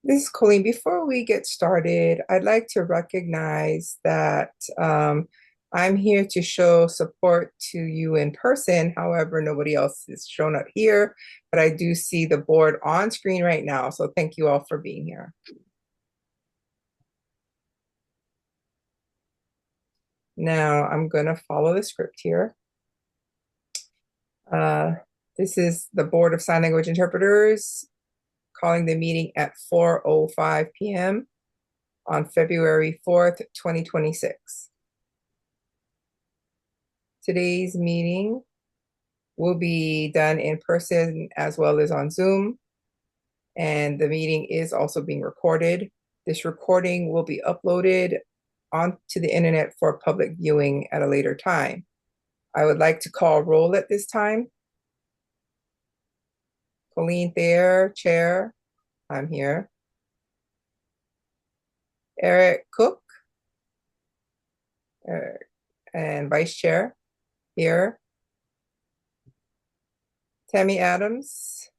This is Colleen. Before we get started, I'd like to recognize that I'm here to show support to you in person. However, nobody else is shown up here, but I do see the board on screen right now. So thank you all for being here. Now I'm going to follow the script here. This is the Board of Sign Language Interpreters calling the meeting at 4:05 p.m. on February 4th, 2026. Today's meeting will be done in person as well as on Zoom, and the meeting is also being recorded. This recording will be uploaded onto the internet for public viewing at a later time. I would like to call roll at this time. Colleen Thayer, Chair. I'm here. Eric Cook, and Vice Chair, here. Tammy Adams,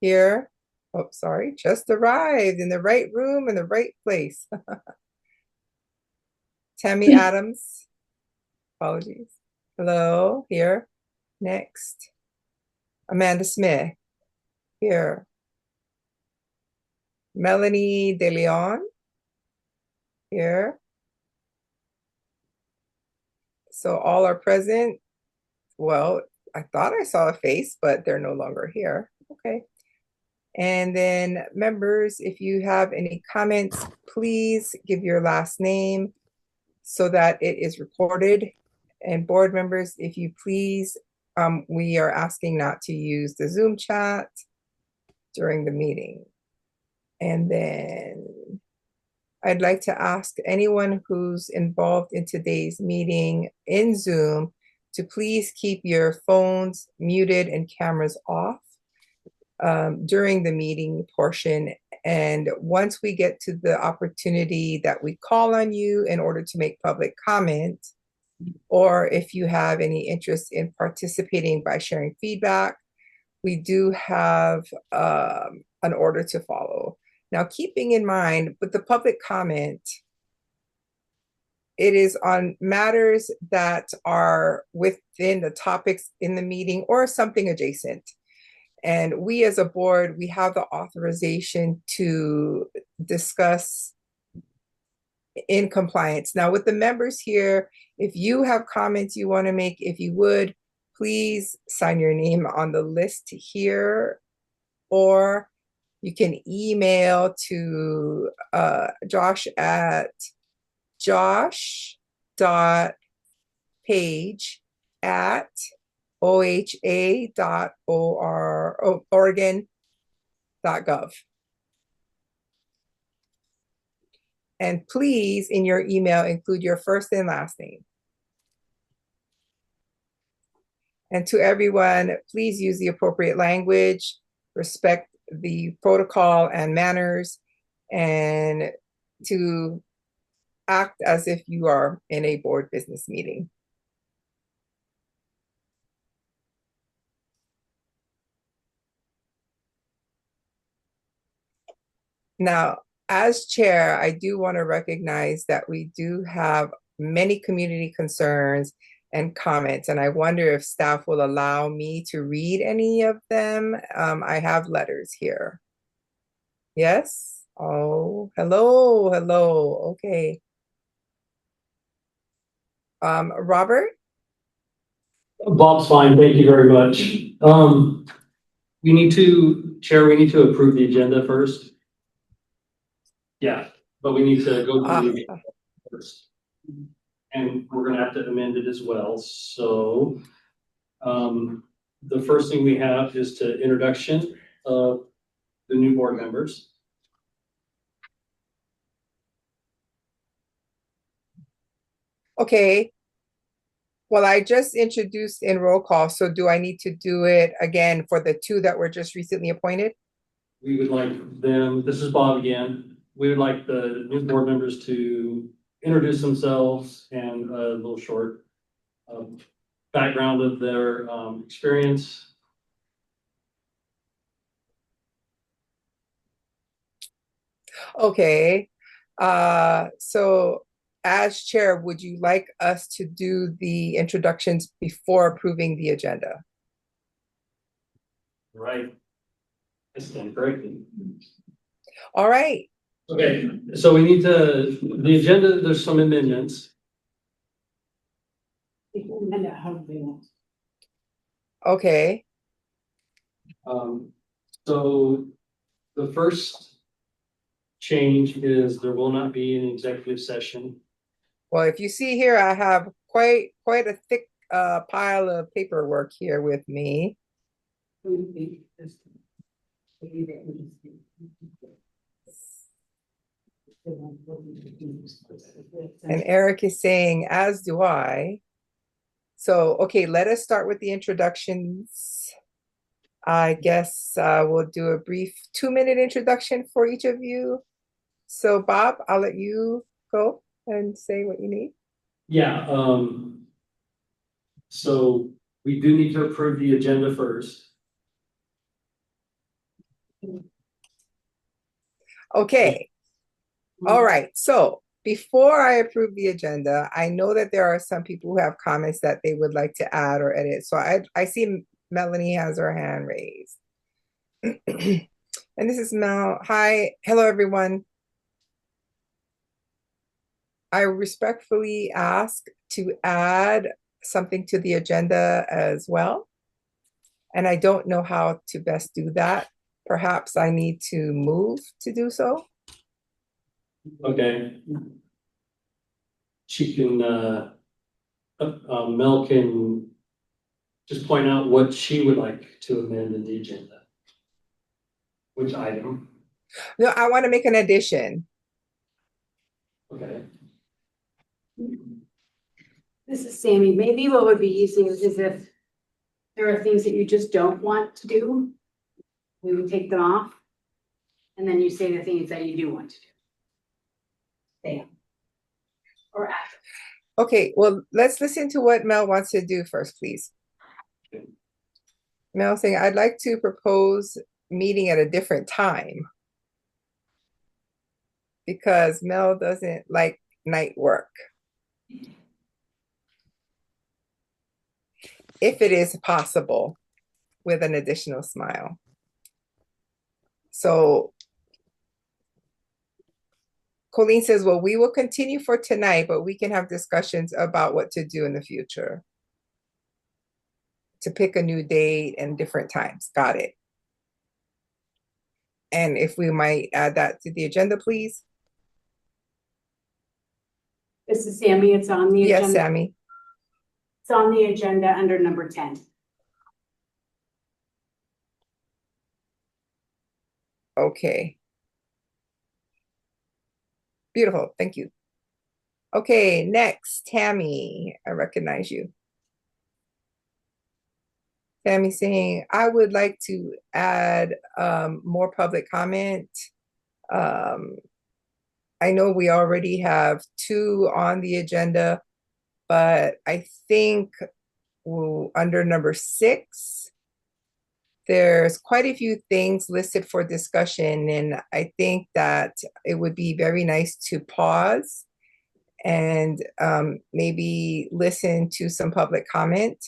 here. Oh, sorry, just arrived in the right room in the right place. Tammy Adams, apologies. Hello, here. Next. Amanda Smith, here. Melanie De Leon, here. So all are present. Well, I thought I saw a face, but they're no longer here. Okay. And then members, if you have any comments, please give your last name so that it is recorded. And board members, if you please, we are asking not to use the Zoom chat during the meeting. And then I'd like to ask anyone who's involved in today's meeting in Zoom to please keep your phones muted and cameras off during the meeting portion. And once we get to the opportunity that we call on you in order to make public comment, or if you have any interest in participating by sharing feedback, we do have an order to follow. Now, keeping in mind with the public comment, it is on matters that are within the topics in the meeting or something adjacent. And we as a board, we have the authorization to discuss in compliance. Now, with the members here, if you have comments you want to make, if you would, please sign your name on the list here, or you can email to Josh at josh.page@oha.oregon.gov. And please, in your email, include your first and last name. And to everyone, please use the appropriate language, respect the protocol and manners, and to act as if you are in a board business meeting. Now, as chair, I do want to recognize that we do have many community concerns and comments, and I wonder if staff will allow me to read any of them. I have letters here. Yes? Oh, hello, hello. Okay. Robert? Bob's fine, thank you very much. Chair, we need to approve the agenda first. Yeah, but we need to go through the agenda first. And we're gonna have to amend it as well, so, the first thing we have is to introduction of the new board members. Okay. Well, I just introduced in roll call, so do I need to do it again for the two that were just recently appointed? We would like them, this is Bob again, we would like the new board members to introduce themselves and a little short background of their experience. Okay. So as chair, would you like us to do the introductions before approving the agenda? Right. I stand corrected. All right. Okay, so we need to, the agenda, there's some amendments. Okay. Um, so the first change is there will not be an executive session. Well, if you see here, I have quite a thick pile of paperwork here with me. And Eric is saying, as do I. So, okay, let us start with the introductions. I guess we'll do a brief 2-minute introduction for each of you. So, Bob, I'll let you go and say what you need. Yeah, so we do need to approve the agenda first. Okay. All right. So, before I approve the agenda, I know that there are some people who have comments that they would like to add or edit. So, I see Melanie has her hand raised. And this is Mel. Hi. Hello, everyone. I respectfully ask to add something to the agenda as well. And I don't know how to best do that. Perhaps I need to move to do so. Okay. She can, Mel can just point out what she would like to amend in the agenda. Which item? No, I want to make an addition. Okay. This is Sammy. Maybe what would be easier is if there are things that you just don't want to do, we would take them off. And then you say the things that you do want to do. Bam. Or after. Okay, well, let's listen to what Mel wants to do first, please. Okay. Mel saying, I'd like to propose meeting at a different time because Mel doesn't like night work. If it is possible, with an additional smile. So Colleen says, well, we will continue for tonight, but we can have discussions about what to do in the future. To pick a new date and different times. Got it. And if we might add that to the agenda, please. This is Sammy. It's on the agenda. Yes, Sammy. It's on the agenda under number 10. Okay. Beautiful. Thank you. Okay, next, Tammy. I recognize you. Tammy saying, I would like to add more public comment. I know we already have 2 on the agenda, but I think under number 6, there's quite a few things listed for discussion, and I think that it would be very nice to pause and maybe listen to some public comment.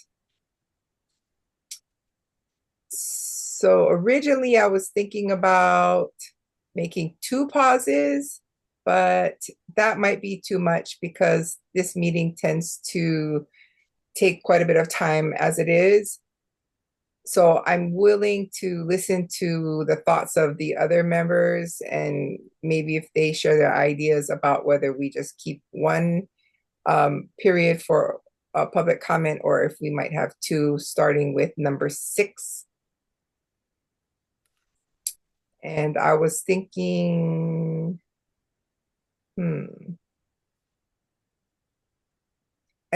So originally I was thinking about making 2 pauses, but that might be too much because this meeting tends to take quite a bit of time as it is. So I'm willing to listen to the thoughts of the other members and maybe if they share their ideas about whether we just keep 1 period for public comment or if we might have 2 starting with number 6. And I was thinking,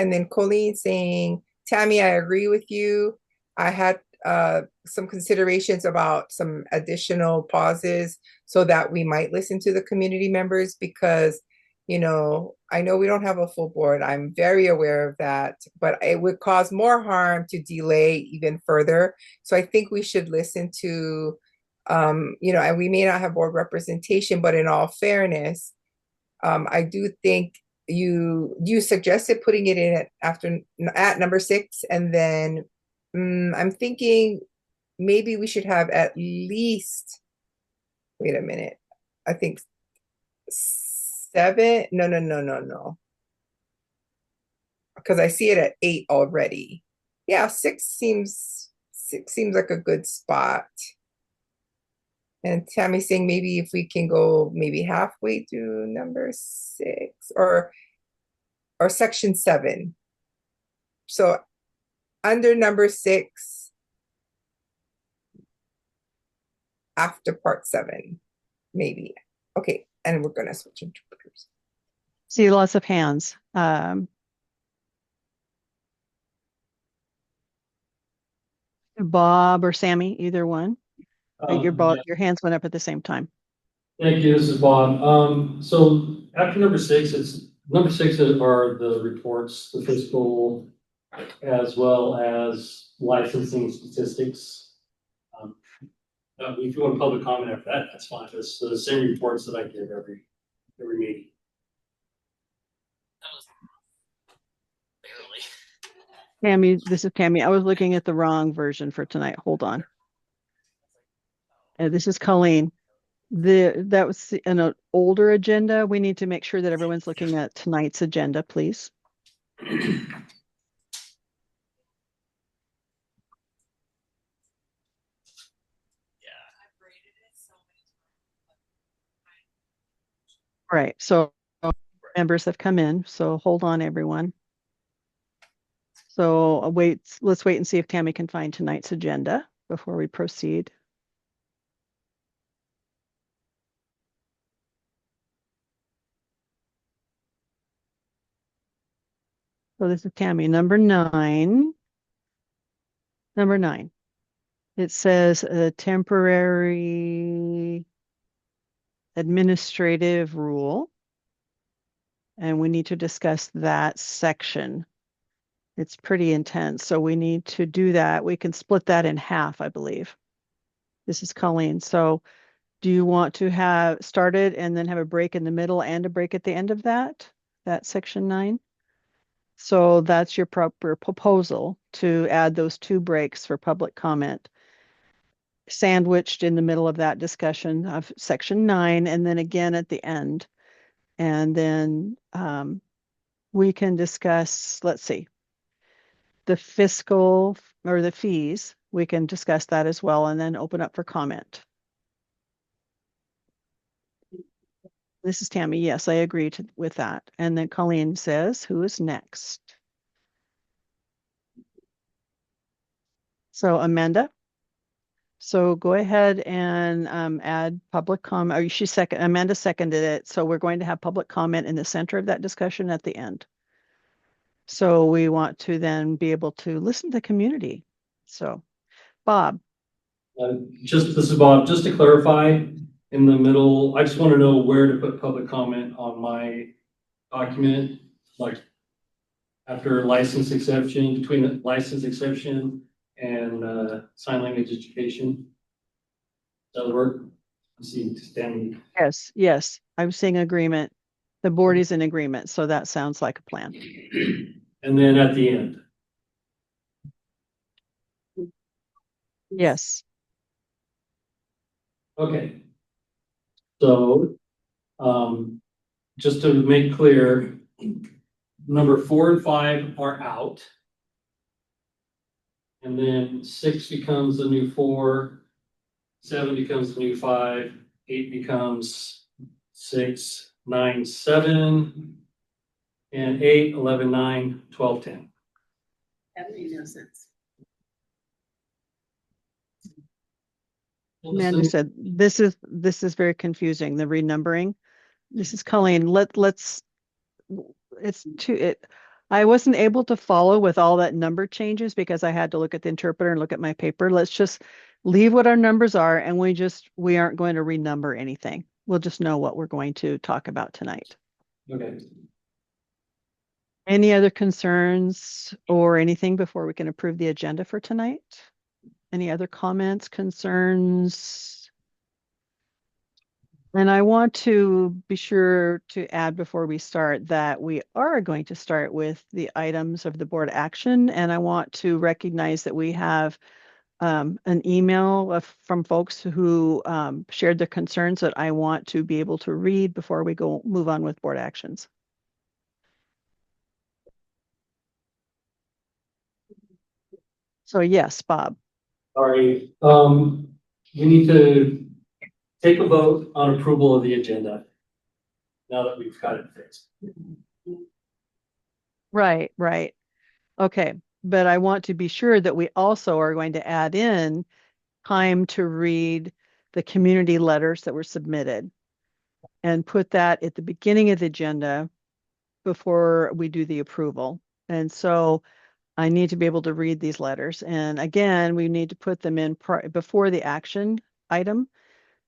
And then Colleen saying, Tammy, I agree with you. I had some considerations about some additional pauses so that we might listen to the community members because, I know we don't have a full board. I'm very aware of that, but it would cause more harm to delay even further. So I think we should listen to And we may not have board representation, but in all fairness, I do think you suggested putting it in at number 6, and then I'm thinking maybe we should have at least, wait a minute, I think 7. No. Because I see it at 8 already. Yeah, 6 seems like a good spot. And Tammy's saying maybe if we can go maybe halfway through number 6 or section 7. So under number 6 after part 7, maybe. Okay, and we're gonna switch interpreters. See lots of hands. Bob or Sammy, either one. Your hands went up at the same time. Thank you. This is Bob. So after number 6, number 6 are the reports, the fiscal, as well as licensing statistics. If you want public comment after that, that's fine. It's the same reports that I give every meeting. Tammy, this is Tammy. I was looking at the wrong version for tonight. Hold on. This is Colleen. That was an older agenda. We need to make sure that everyone's looking at tonight's agenda, please. Right. So members have come in. So hold on, everyone. So let's wait and see if Tammy can find tonight's agenda before we proceed. So this is Tammy, number 9. Number 9. It says a temporary administrative rule. And we need to discuss that section. It's pretty intense, so we need to do that. We can split that in half, I believe. This is Colleen. So do you want to have started and then have a break in the middle and a break at the end of that section 9? So that's your proper proposal, to add those 2 breaks for public comment, sandwiched in the middle of that discussion of section 9, and then again at the end. And then we can discuss, let's see, the fiscal or the fees. We can discuss that as well, and then open up for comment. This is Tammy. Yes, I agree with that. And then Colleen says, who is next? So Amanda. So go ahead and add public comment. Amanda seconded it. So we're going to have public comment in the center of that discussion at the end. So we want to then be able to listen to the community. So Bob. This is Bob. Just to clarify, in the middle, I just want to know where to put public comment on my document, like after license exception, between the license exception and sign language education. Does that work? I see standing. Yes. I'm seeing agreement. The board is in agreement, so that sounds like a plan. And then at the end. Yes. Okay. So, just to make clear, number 4 and 5 are out. And then 6 becomes the new 4, 7 becomes the new 5, 8 becomes 6, 9, 7, and 8, 11, 9, 12, 10. That made no sense. Amanda said, this is very confusing, the renumbering. This is Colleen. I wasn't able to follow with all that number changes because I had to look at the interpreter and look at my paper. Let's just leave what our numbers are, and we aren't going to renumber anything. We'll just know what we're going to talk about tonight. Okay. Any other concerns or anything before we can approve the agenda for tonight? Any other comments, concerns? And I want to be sure to add before we start that we are going to start with the items of the board action. And I want to recognize that we have an email from folks who shared their concerns that I want to be able to read before we move on with board actions. So yes, Bob. Sorry, we need to take a vote on approval of the agenda now that we've got it fixed. Right, right. Okay, but I want to be sure that we also are going to add in time to read the community letters that were submitted and put that at the beginning of the agenda before we do the approval. And so I need to be able to read these letters. And again, we need to put them in before the action item.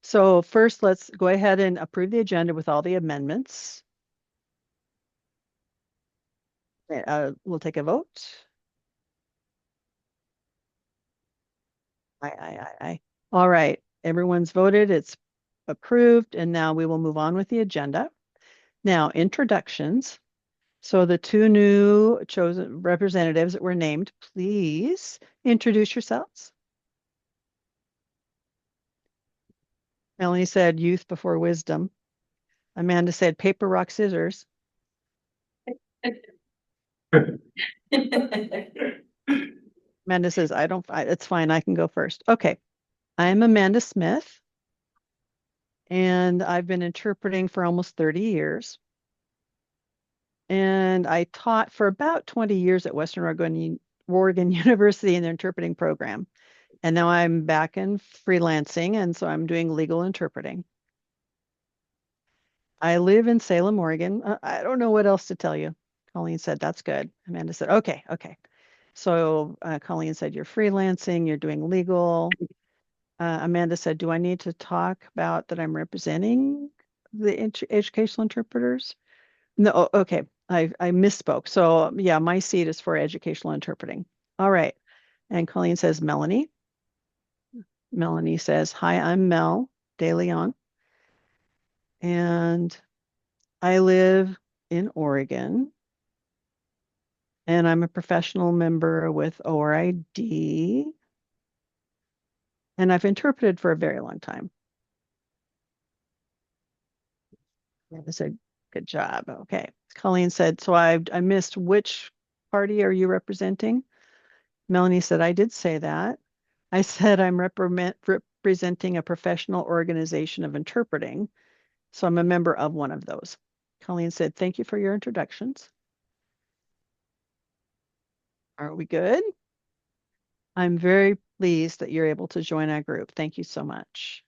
So first, let's go ahead and approve the agenda with all the amendments. We'll take a vote. Aye. All right, everyone's voted. It's approved. And now we will move on with the agenda. Now, introductions. So the two new chosen representatives that were named, please introduce yourselves. Melanie said youth before wisdom. Amanda said paper, rock, scissors. Amanda says, it's fine. I can go first. Okay. I'm Amanda Smith, and I've been interpreting for almost 30 years. And I taught for about 20 years at Western Oregon University in the interpreting program. And now I'm back in freelancing, and so I'm doing legal interpreting. I live in Salem, Oregon. I don't know what else to tell you. Colleen said, that's good. Amanda said, okay. So Colleen said, you're freelancing, you're doing legal. Amanda said, do I need to talk about that I'm representing the educational interpreters? No, okay. I misspoke. So yeah, my seat is for educational interpreting. All right. And Colleen says, Melanie. Melanie says, hi, I'm Mel De Leon. And I live in Oregon. And I'm a professional member with ORID. And I've interpreted for a very long time. I said, good job. Okay. Colleen said, so I missed which party are you representing? Melanie said, I did say that. I said, I'm representing a professional organization of interpreting. So I'm a member of one of those. Colleen said, thank you for your introductions. Are we good? I'm very pleased that you're able to join our group. Thank you so much.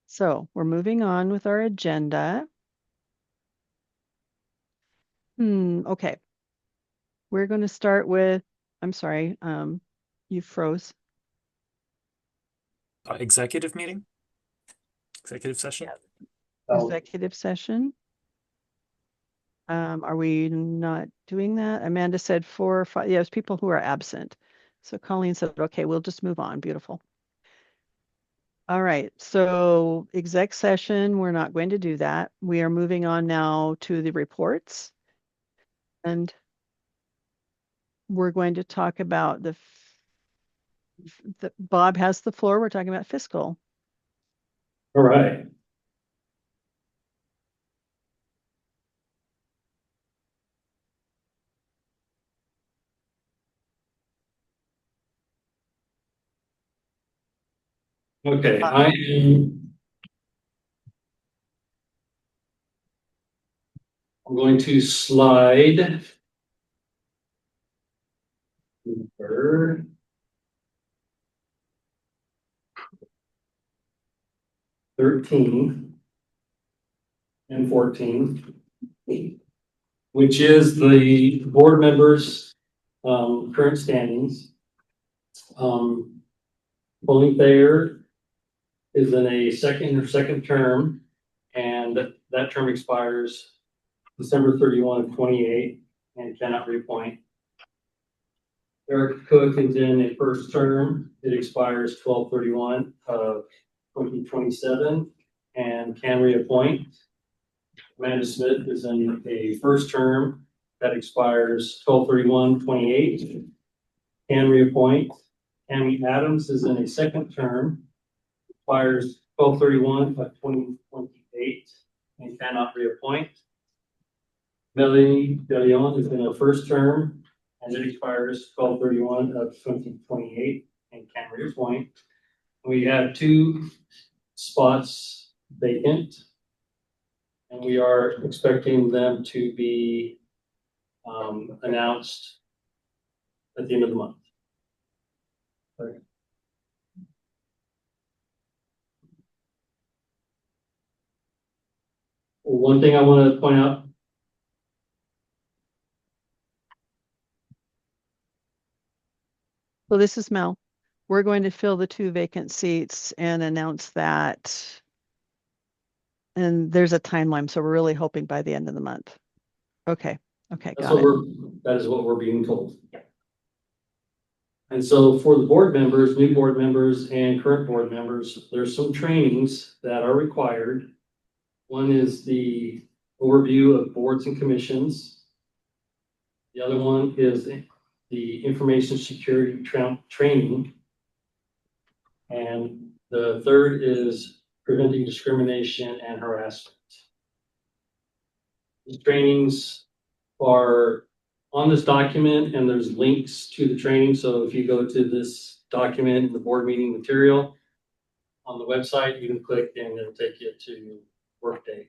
So we're moving on with our agenda. Okay. We're going to start with, I'm sorry, you froze. Executive meeting? Executive session? Oh. Executive session. Are we not doing that? Amanda said 4 or 5. Yes, people who are absent. So Colleen said, okay, we'll just move on. Beautiful. All right. So exec session, we're not going to do that. We are moving on now to the reports. And we're going to talk about Bob has the floor. We're talking about fiscal. All right. Okay, I'm going to slide number 13 and 14, which is the board members' current standings. Pauline Thayer is in a second term, and that term expires December 31 of 28 and cannot reappoint. Eric Cook is in a first term. It expires 12/31 of 2027 and can reappoint. Amanda Smith is in a first term that expires 12/31/28. Can reappoint. Tammy Adams is in a second term, expires 12/31/2028 and cannot reappoint. Melanie DeLeon is in a first term and it expires 12/31/2028 and can reappoint. We have 2 spots vacant. And we are expecting them to be announced at the end of the month. Okay. One thing I want to point out. So this is Mel. We're going to fill the 2 vacant seats and announce that. And there's a timeline, so we're really hoping by the end of the month. Okay, got it. That is what we're being told. And so for the board members, new board members and current board members, there's some trainings that are required. One is the overview of boards and commissions. The other one is the information security training. And the third is preventing discrimination and harassment. These trainings are on this document and there's links to the training. So if you go to this document in the board meeting material on the website, you can click and it'll take you to Workday.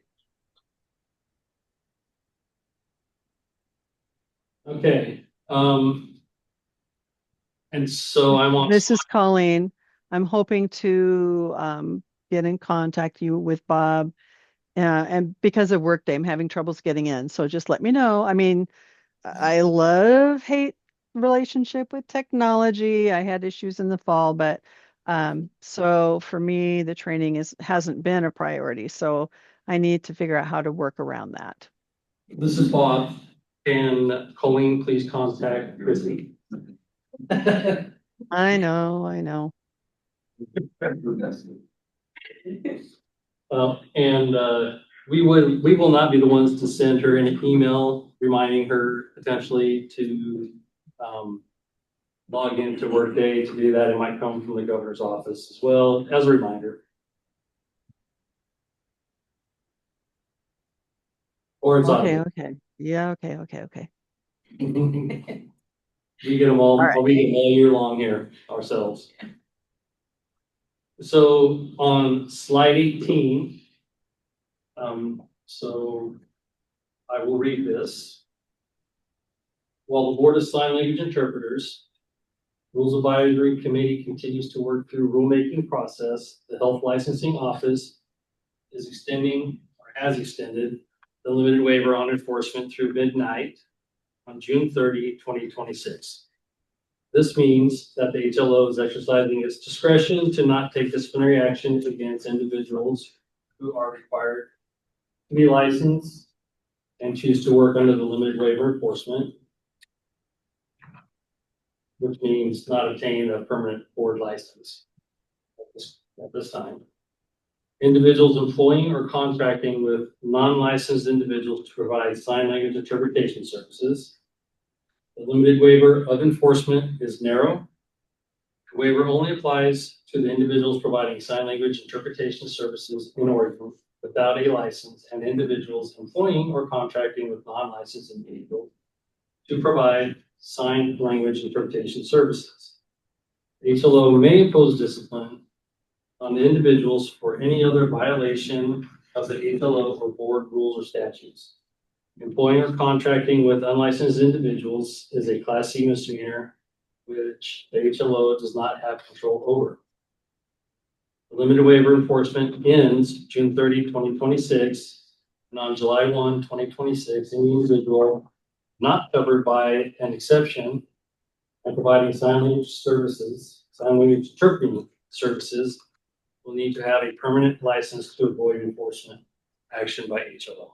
Okay. And so I want. This is Colleen. I'm hoping to get in contact with Bob. And because of Workday, I'm having troubles getting in. So just let me know. I mean, I hate relationship with technology. I had issues in the fall, but so for me, the training hasn't been a priority. So I need to figure out how to work around that. This is Bob. Can Colleen please contact Chrissy? I know. And we will not be the ones to send her an email reminding her potentially to log into Workday to do that. It might come from the governor's office as well as a reminder. Or it's okay. on. Okay. Yeah. Okay. We get them all. All right. We get them all year long here ourselves. So on slide 18, so I will read this. While the Board of Sign Language Interpreters Rules Advisory Committee continues to work through rulemaking process, the Health Licensing Office is extending or has extended the limited waiver on enforcement through midnight on June 30, 2026. This means that the HLO is exercising its discretion to not take disciplinary action against individuals who are required to be licensed and choose to work under the limited waiver enforcement, which means not obtain a permanent board license at this time. Individuals employing or contracting with non-licensed individuals to provide sign language interpretation services. The limited waiver of enforcement is narrow. The waiver only applies to the individuals providing sign language interpretation services in Oregon without a license and individuals employing or contracting with non-licensed individuals to provide sign language interpretation services. The HLO may impose discipline on the individuals for any other violation of the HLO or board rules or statutes. Employing or contracting with unlicensed individuals is a Class C misdemeanor, which the HLO does not have control over. The limited waiver enforcement ends June 30, 2026, and on July 1, 2026, any individual not covered by an exception and providing sign language services, sign language interpreting services, will need to have a permanent license to avoid enforcement action by HLO.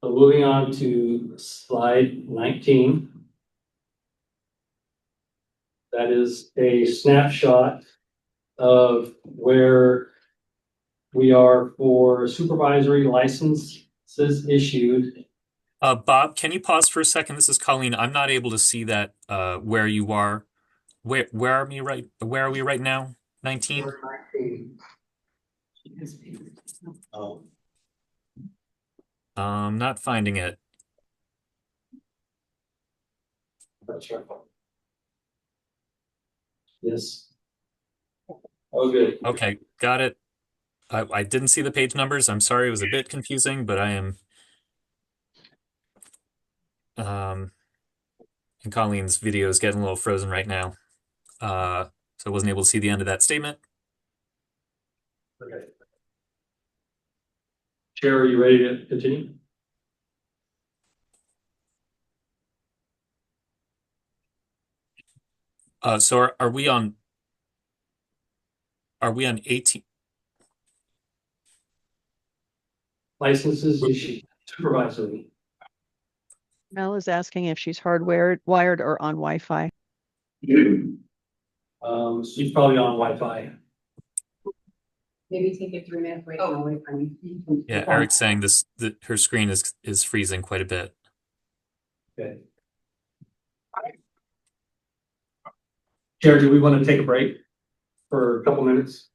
So moving on to slide 19. That is a snapshot of where we are for supervisory licenses issued. Bob, can you pause for a second? This is Colleen. I'm not able to see that where you are. Where are we right now? 19? Oh, Not finding it. that's right. Yes. Oh, good. Okay, got it. I didn't see the page numbers. I'm sorry, it was a bit confusing, but I am and Colleen's video is getting a little frozen right now. So I wasn't able to see the end of that statement. Okay. Chair, are you ready to continue? So are we on 18? Licenses issued supervisory. Mel is asking if she's hardwired, wired, or on Wi-Fi. She's probably on Wi-Fi. Maybe take a 3-minute break and away from you. Yeah, Eric's saying her screen is freezing quite a bit. Okay. Chair, do we want to take a break for a couple minutes?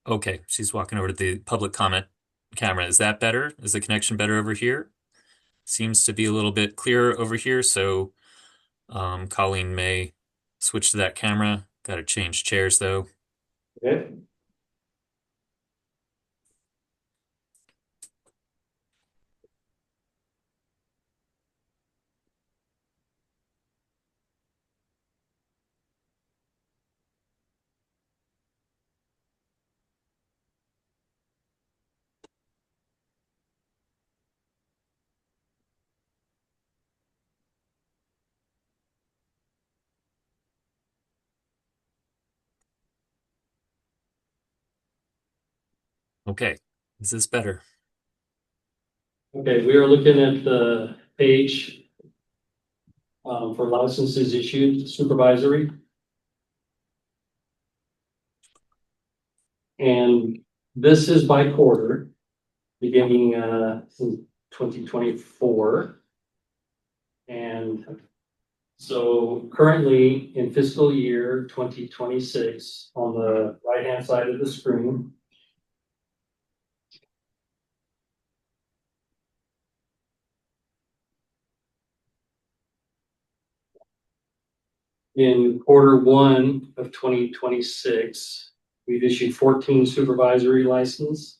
Okay, she's walking over to the public comment camera. Is that better? Is the connection better over here? Seems to be a little bit clearer over here, so Colleen may switch to that camera. Got to change chairs though. Okay. Okay, is this better? Okay, we are looking at the page for licenses issued supervisory. And this is by quarter, beginning in 2024. And so currently in fiscal year 2026, on the right-hand side of the screen, in Q1 of 2026, we've issued 14 supervisory licenses,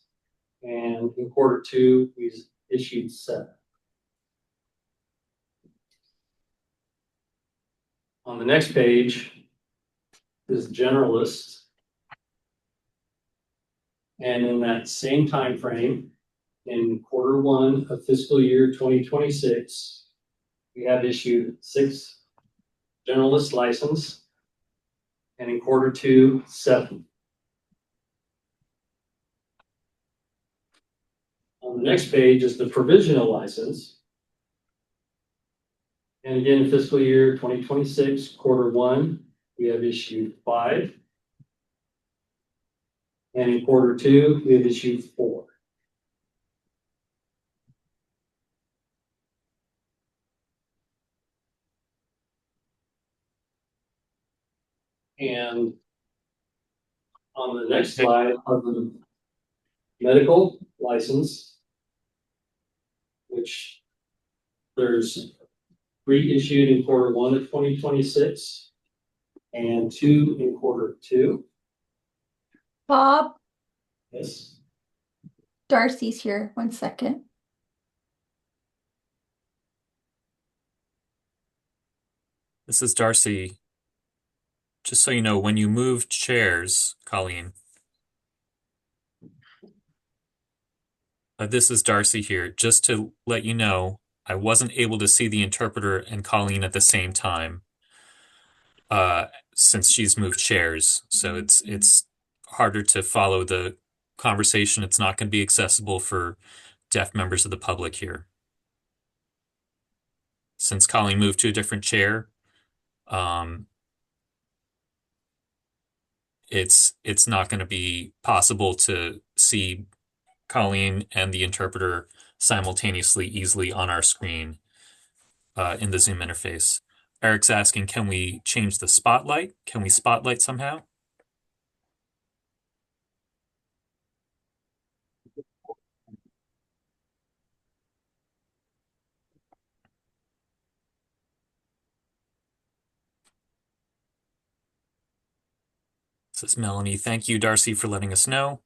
and in Q2, we've issued 7. On the next page is generalists. And in that same time frame, in Q1 of fiscal year 2026, we have issued 6 generalist license, and in Q2, 7. On the next page is the provisional license. And again, in fiscal year 2026, Q1, we have issued 5. And in Q2, we have issued 4. And on the next slide are the medical license, which there's 3 issued in Q1 of 2026 and 2 in Q2. Bob, Yes. Darcy's here. 1 second. This is Darcy. Just so you know, when you move chairs, Colleen, this is Darcy here. Just to let you know, I wasn't able to see the interpreter and Colleen at the same time, since she's moved chairs. So it's harder to follow the conversation. It's not going to be accessible for deaf members of the public here. Since Colleen moved to a different chair, it's not going to be possible to see Colleen and the interpreter simultaneously easily on our screen in the Zoom interface. Eric's asking, can we change the spotlight? Can we spotlight somehow? Says Melanie. Thank you, Darcy, for letting us know.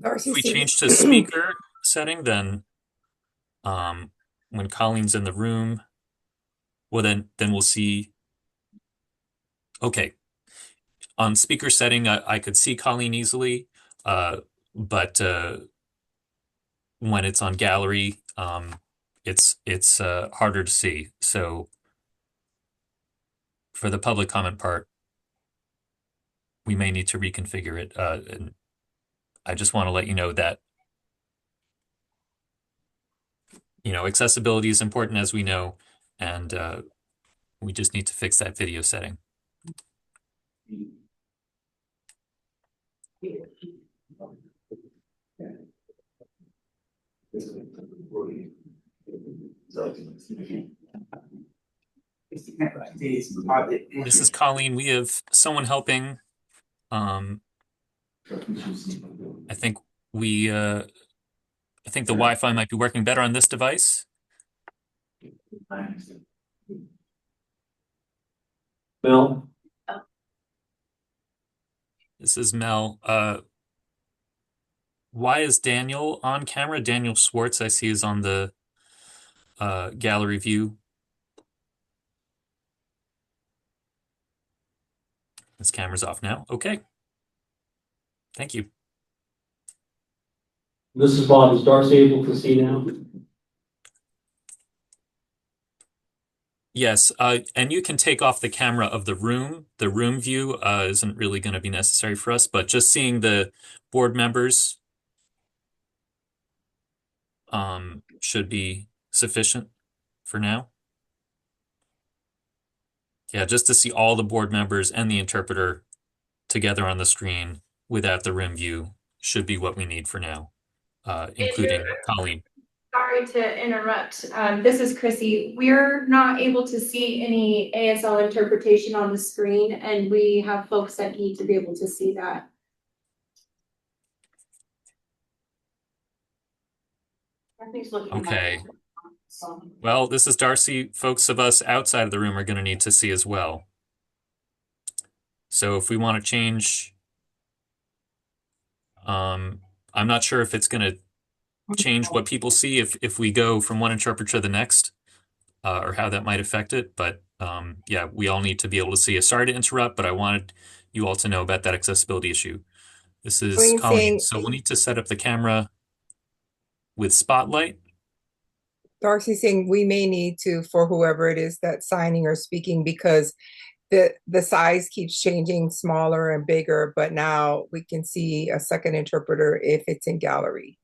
Darcy If we seems change to speaker setting, then when Colleen's in the room, well, then we'll see. Okay. On speaker setting, I could see Colleen easily, but when it's on gallery, it's harder to see. So for the public comment part, we may need to reconfigure it. And I just want to let you know that, accessibility is important, as we know, and we just need to fix that video setting. This is Colleen. We have someone helping. I think the Wi-Fi might be working better on this device. Mel? This is Mel. Why is Daniel on camera? Daniel Schwartz, I see, is on the gallery view. His camera's off now. Okay. Thank you. This is Bob. Is Darcy able to see now? Yes, and you can take off the camera of the room. The room view isn't really going to be necessary for us, but just seeing the board members should be sufficient for now. Yeah, just to see all the board members and the interpreter together on the screen without the rim view should be what we need for now, including Colleen. Sorry to interrupt. This is Chrissy. We're not able to see any ASL interpretation on the screen, and we have folks that need to be able to see that. Okay. Well, this is Darcy. Folks of us outside of the room are going to need to see as well. So if we want to change, I'm not sure if it's going to change what people see if we go from one interpreter to the next, or how that might affect it. But yeah, we all need to be able to see it. Sorry to interrupt, but I wanted you all to know about that accessibility issue. This is Colleen. So we'll need to set up the camera with spotlight. Darcy saying we may need to, for whoever it is that's signing or speaking, because the size keeps changing smaller and bigger, but now we can see a second interpreter if it's in gallery.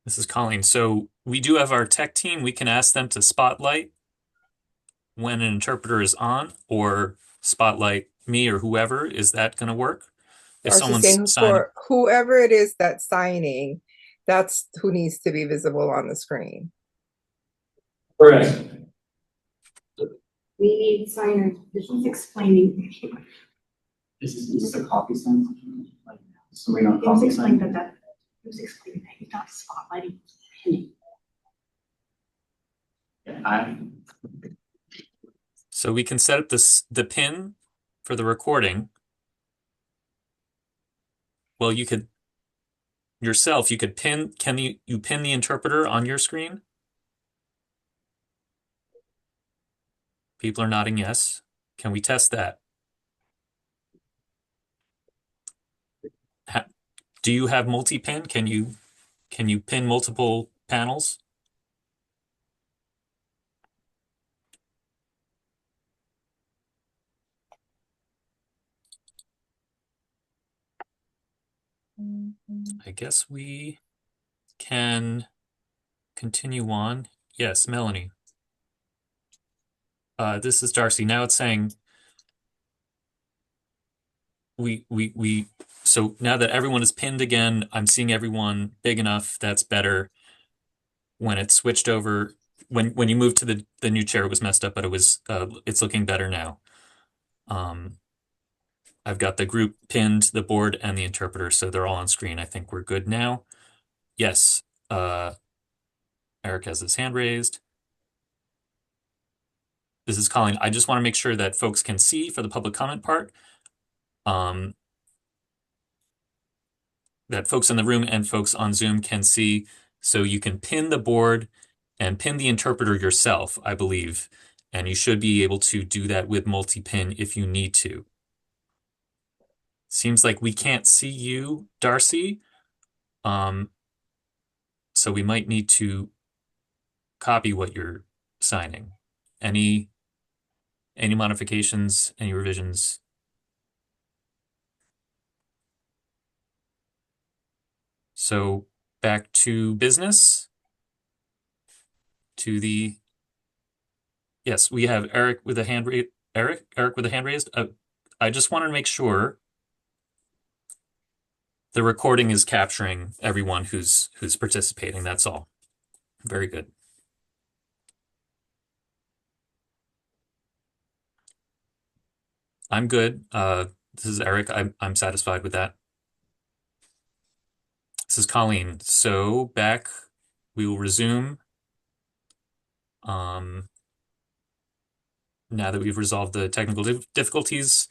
This is Colleen. So we do have our tech team. We can ask them to spotlight when an interpreter is on, or spotlight me or whoever. Is that going to work? If someone's saying signing, for whoever it is that's signing, that's who needs to be visible on the screen. Correct. We need signers. This is explaining. Is this a copy sign? Like, so we're not It was copy explained sign? that it was explained that you're not spotlighting, pinning. Yeah, so we can set up the pin for the recording. Well, you could yourself, you could pin, can you pin the interpreter on your screen? People are nodding yes. Can we test that? Do you have multi-pin? Can you pin multiple panels. I guess we can continue on. Yes, Melanie. This is Darcy. Now it's saying so now that everyone is pinned again, I'm seeing everyone big enough. That's better. When it switched over, when you moved to the new chair, it was messed up, but it's looking better now. I've got the group pinned, the board, and the interpreter, so they're all on screen. I think we're good now. Yes, Eric has his hand raised. This is Colleen. I just want to make sure that folks can see for the public comment part. That folks in the room and folks on Zoom can see. So you can pin the board and pin the interpreter yourself, I believe. And you should be able to do that with multi-pin if you need to. Seems like we can't see you, Darcy. So we might need to copy what you're signing. Any modifications, any revisions? So back to business. Yes, we have Eric with a hand raised. Eric with a hand raised. I just want to make sure the recording is capturing everyone who's participating. That's all. Very good. I'm good. This is Eric. I'm satisfied with that. This is Colleen. So back, we will resume. Now that we've resolved the technical difficulties,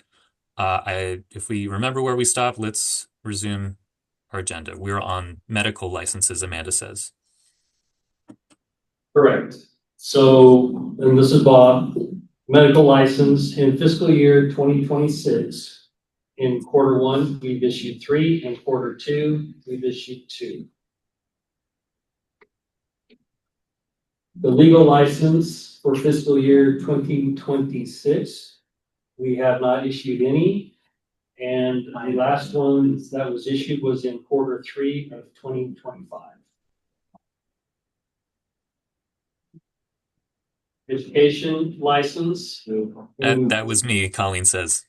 if we remember where we stopped, let's resume our agenda. We're on medical licenses, Amanda says. Correct. So, and this is Bob, medical license in fiscal year 2026. In quarter one, we've issued 3. In quarter 2, we've issued 2. The legal license for fiscal year 2026, we have not issued any. And the last one that was issued was in quarter 3 of 2025. Education license. That was me, Colleen says.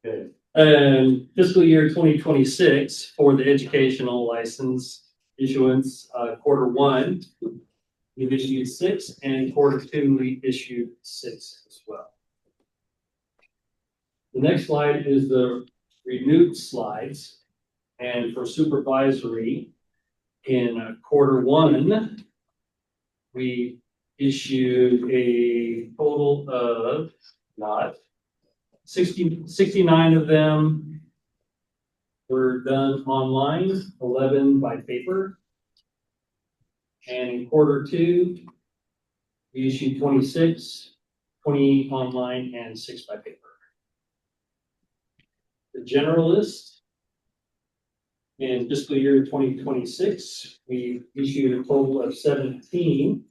Okay. And fiscal year 2026 for the educational license issuance, quarter 1, we've issued 6, and quarter 2, we issued 6 as well. The next slide is the renewed slides. And for supervisory, in quarter 1, we issued a total of 69 of them were done online, 11 by paper. And in quarter 2, we issued 26, 20 online, and 6 by paper. The generalist, in fiscal year 2026, we issued a total of 17.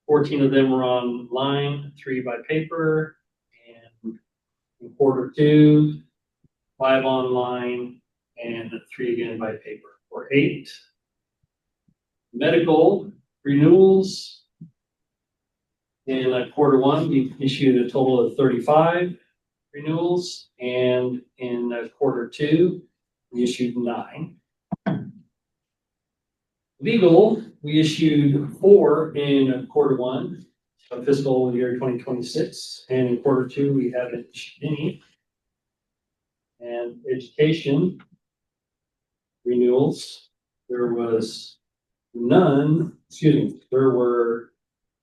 14 of them were online, 3 by paper, and in quarter 2, 5 online, and 3 again by paper, or 8. Medical renewals. In quarter 1, we issued a total of 35 renewals, and in quarter 2, we issued 9. Legal, we issued 4 in quarter 1 of fiscal year 2026, and in quarter 2, we haven't issued any. And education renewals, there was none, there were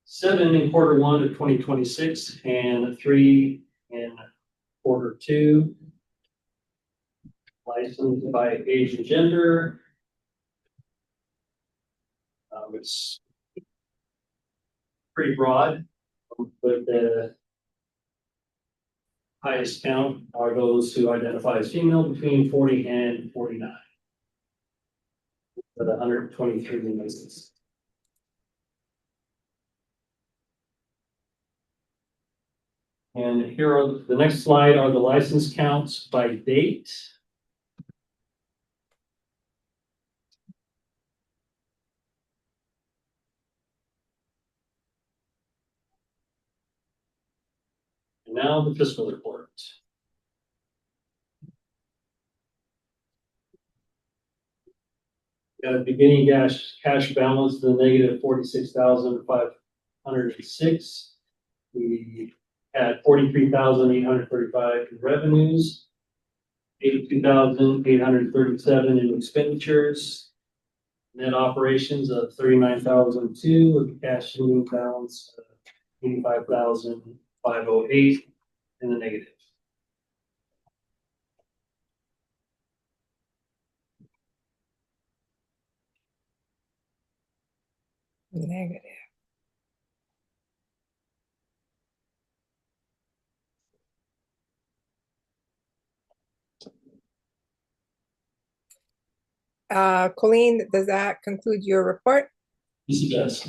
7 in quarter 1 of 2026 and 3 in quarter 2. Licensed by age and gender. It's pretty broad, but highest count are those who identify as female between 40 and 49. With 123 releases. And here are the next slide are the license counts by date. And now the fiscal report. Got a beginning cash balance of the negative 46,506. We had 43,835 in revenues, 82,837 in expenditures, net operations of 39,002 with a cash ending balance of 85,508 in the negative. Negative. Colleen, does that conclude your report? Yes, it does.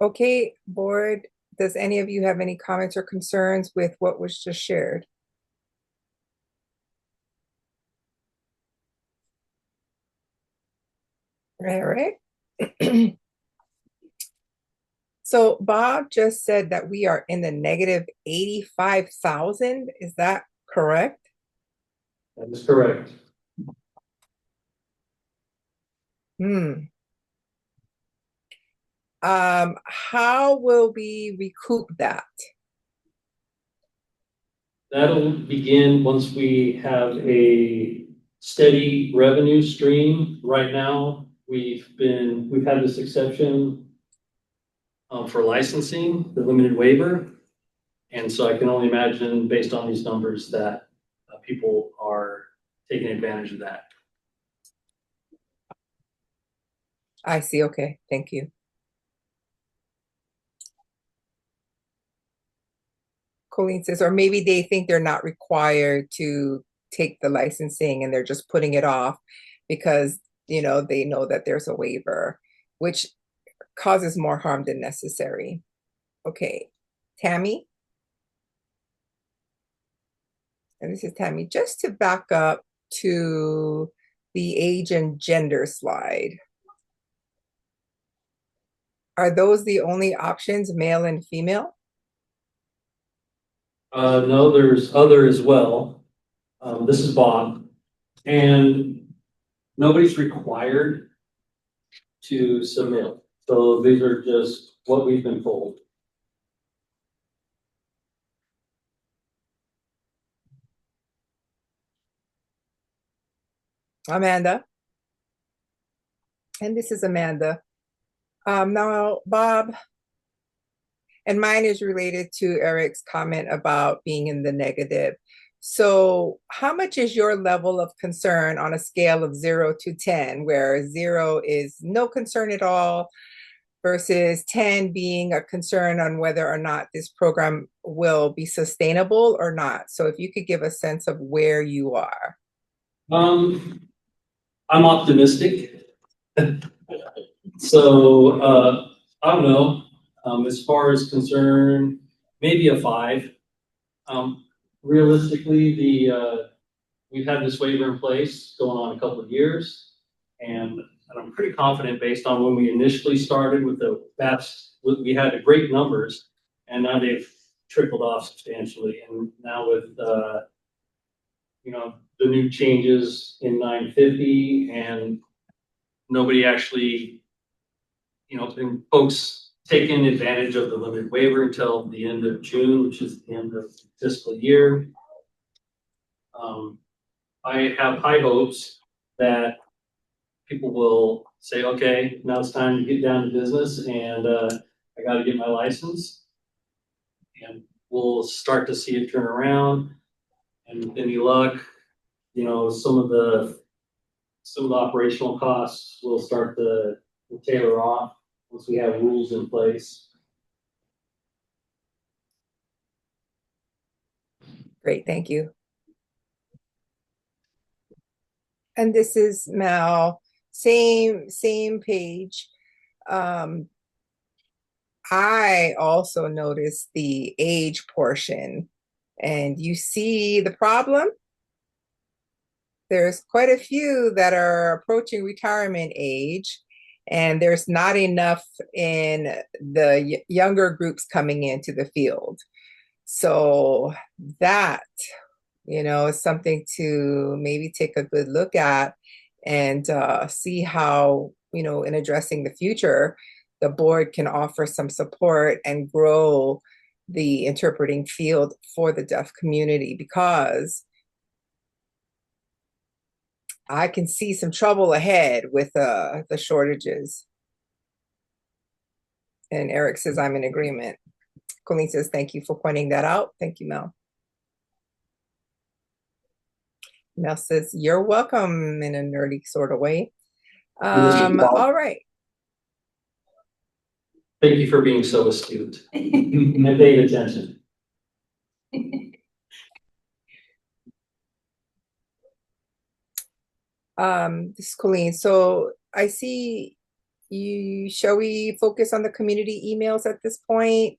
Okay, board, does any of you have any comments or concerns with what was just shared? All right. So Bob just said that we are in the negative 85,000. Is that correct? That is correct. How will we recoup that? That'll begin once we have a steady revenue stream. Right now, we've had this exception for licensing, the limited waiver. And so I can only imagine based on these numbers that people are taking advantage of that. I see. Okay. Thank you. Colleen says, or maybe they think they're not required to take the licensing and they're just putting it off because, you know, they know that there's a waiver, which causes more harm than necessary. Okay. Tammy? And this is Tammy. Just to back up to the age and gender slide. Are those the only options, male and female? No, there's other as well. This is Bob. And nobody's required to submit. So these are just what we've been told. Amanda. And this is Amanda. Now, Bob, and mine is related to Eric's comment about being in the negative. So how much is your level of concern on a scale of 0 to 10, where 0 is no concern at all versus 10 being a concern on whether or not this program will be sustainable or not? So if you could give a sense of where you are. I'm optimistic. So I don't know. As far as concern, maybe a 5. Realistically, we've had this waiver in place going on a couple of years, and I'm pretty confident based on when we initially started with we had great numbers, and now they've trickled off substantially. And now with you know, the new changes in 950 and nobody actually, you know, and folks taking advantage of the limited waiver until the end of June, which is the end of the fiscal year. I have high hopes that people will say, okay, now it's time to get down to business and I got to get my license. And we'll start to see it turn around. And with any luck, you know, some of the operational costs will start to tailor off once we have rules in place. Great, thank you. And this is Mel, same page. I also noticed the age portion, and you see the problem? There's quite a few that are approaching retirement age, and there's not enough in the younger groups coming into the field. So that, is something to maybe take a good look at and see how, in addressing the future, the board can offer some support and grow the interpreting field for the deaf community, because I can see some trouble ahead with the shortages. And Eric says, I'm in agreement. Colleen says, thank you for pointing that out. Thank you, Mel. Mel says, you're welcome, in a nerdy sort of way. All right. Thank you for being so astute and paying attention. This is Colleen. So I see you, shall we focus on the community emails at this point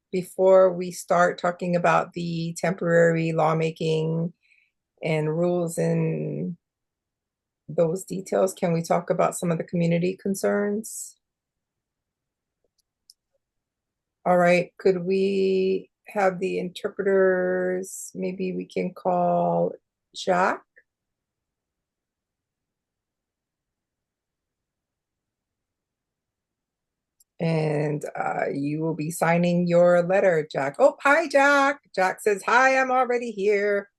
before we start talking about the temporary lawmaking and rules and those details? Can we talk about some of the community concerns? All right, could we have the interpreters, maybe we can call Jack? And you will be signing your letter, Jack. Oh, hi, Jack. Jack says, hi, I'm already here.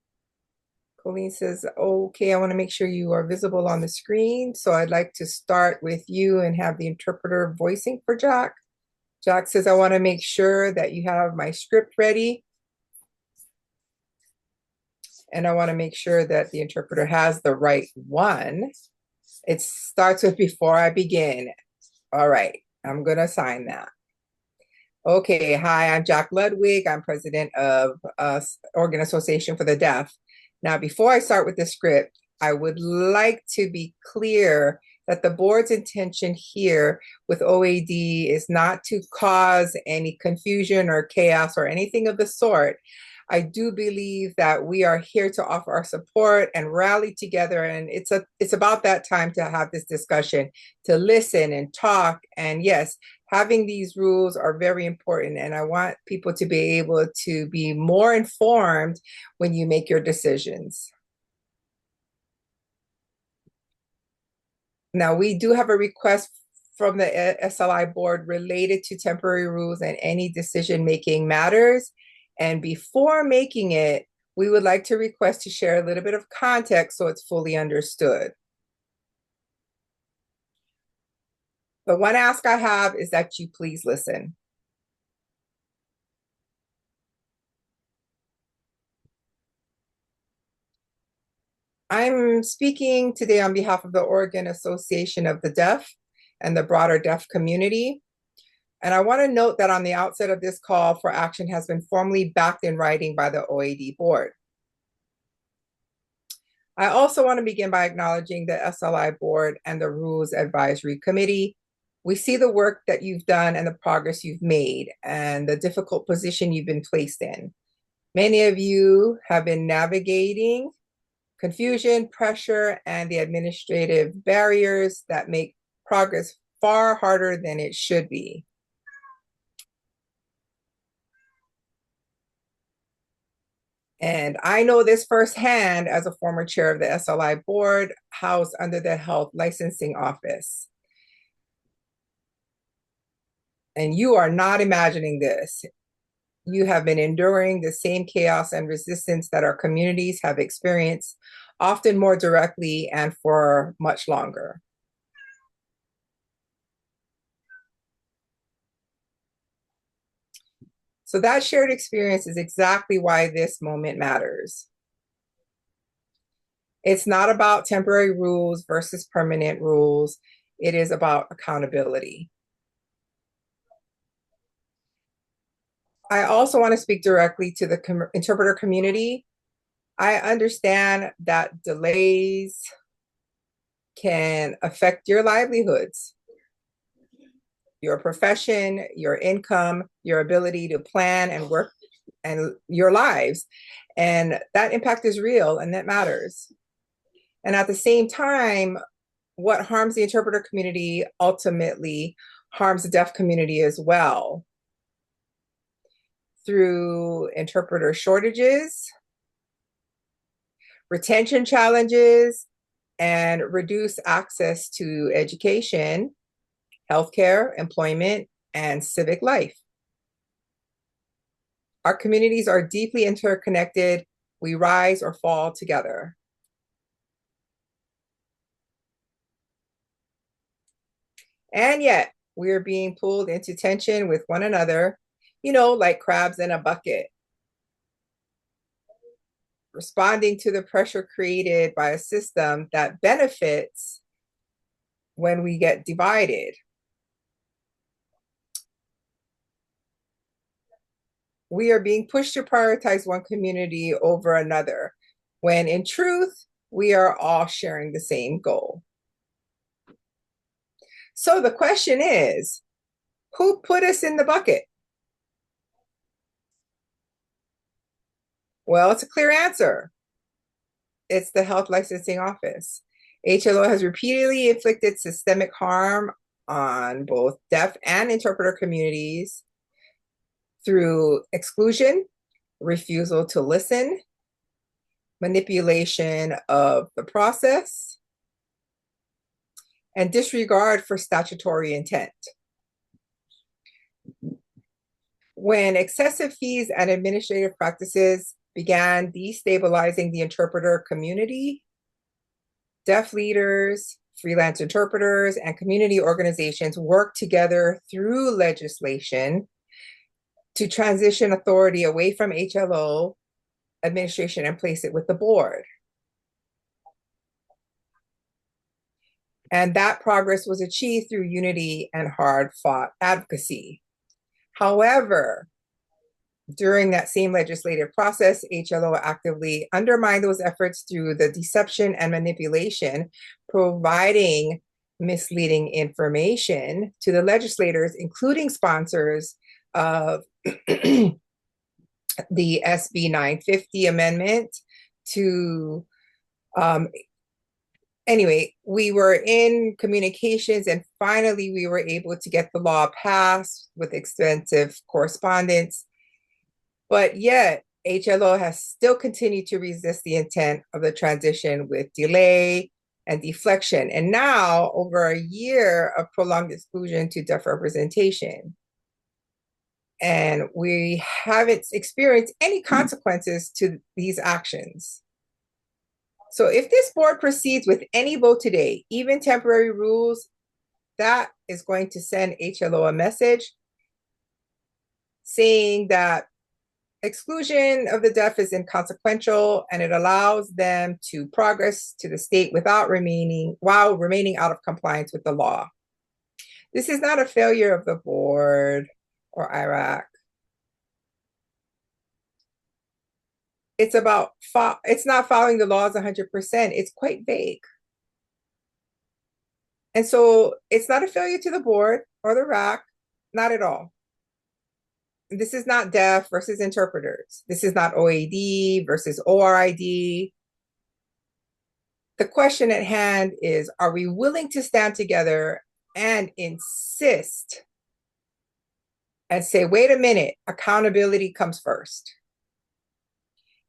Colleen says, okay, I want to make sure you are visible on the screen. So I'd like to start with you and have the interpreter voicing for Jack. Jack says, I want to make sure that you have my script ready. And I want to make sure that the interpreter has the right one. It starts with before I begin. All right. I'm going to sign that. Okay, hi, I'm Jack Ludwig. I'm president of Oregon Association for the Deaf. Now, before I start with the script, I would like to be clear that the board's intention here with OAD is not to cause any confusion or chaos or anything of the sort. I do believe that we are here to offer our support and rally together, and it's about that time to have this discussion, to listen and talk. And yes, having these rules are very important, and I want people to be able to be more informed when you make your decisions. Now, we do have a request from the SLI board related to temporary rules and any decision-making matters. And before making it, we would like to request to share a little bit of context so it's fully understood. The one ask I have is that you please listen. I'm speaking today on behalf of the Oregon Association of the Deaf and the broader deaf community. And I want to note that on the outset of this call for action has been formally backed in writing by the OAD board. I also want to begin by acknowledging the SLI board and the Rules Advisory Committee. We see the work that you've done and the progress you've made and the difficult position you've been placed in. Many of you have been navigating confusion, pressure, and the administrative barriers that make progress far harder than it should be. And I know this firsthand as a former chair of the SLI board housed under the Health Licensing Office. And you are not imagining this. You have been enduring the same chaos and resistance that our communities have experienced, often more directly and for much longer. So that shared experience is exactly why this moment matters. It's not about temporary rules versus permanent rules. It is about accountability. I also want to speak directly to the interpreter community. I understand that delays can affect your livelihoods, your profession, your income, your ability to plan and work, and your lives. And that impact is real and that matters. And at the same time, what harms the interpreter community ultimately harms the deaf community as well, through interpreter shortages, retention challenges, and reduced access to education, healthcare, employment, and civic life. Our communities are deeply interconnected. We rise or fall together. And yet, we're being pulled into tension with one another, like crabs in a bucket, responding to the pressure created by a system that benefits when we get divided. We are being pushed to prioritize one community over another, when in truth, we are all sharing the same goal. So the question is, who put us in the bucket? Well, it's a clear answer. It's the Health Licensing Office. HLO has repeatedly inflicted systemic harm on both deaf and interpreter communities through exclusion, refusal to listen, manipulation of the process, and disregard for statutory intent. When excessive fees and administrative practices began destabilizing the interpreter community, deaf leaders, freelance interpreters, and community organizations worked together through legislation to transition authority away from HLO administration and place it with the board. And that progress was achieved through unity and hard-fought advocacy. However, during that same legislative process, HLO actively undermined those efforts through the deception and manipulation, providing misleading information to the legislators, including sponsors of the SB 950 amendment to, anyway, we were in communications and finally we were able to get the law passed with extensive correspondence. But yet, HLO has still continued to resist the intent of the transition with delay and deflection, and now over a year of prolonged exclusion to deaf representation. And we haven't experienced any consequences to these actions. So if this board proceeds with any vote today, even temporary rules, that is going to send HLO a message saying that exclusion of the deaf is inconsequential and it allows them to progress to the state while remaining out of compliance with the law. This is not a failure of the board or IRAC. It's not following the laws 100%. It's quite vague. And so it's not a failure to the board or the RAC, not at all. This is not deaf versus interpreters. This is not OAD versus ORID. The question at hand is, are we willing to stand together and insist and say, wait a minute, accountability comes first?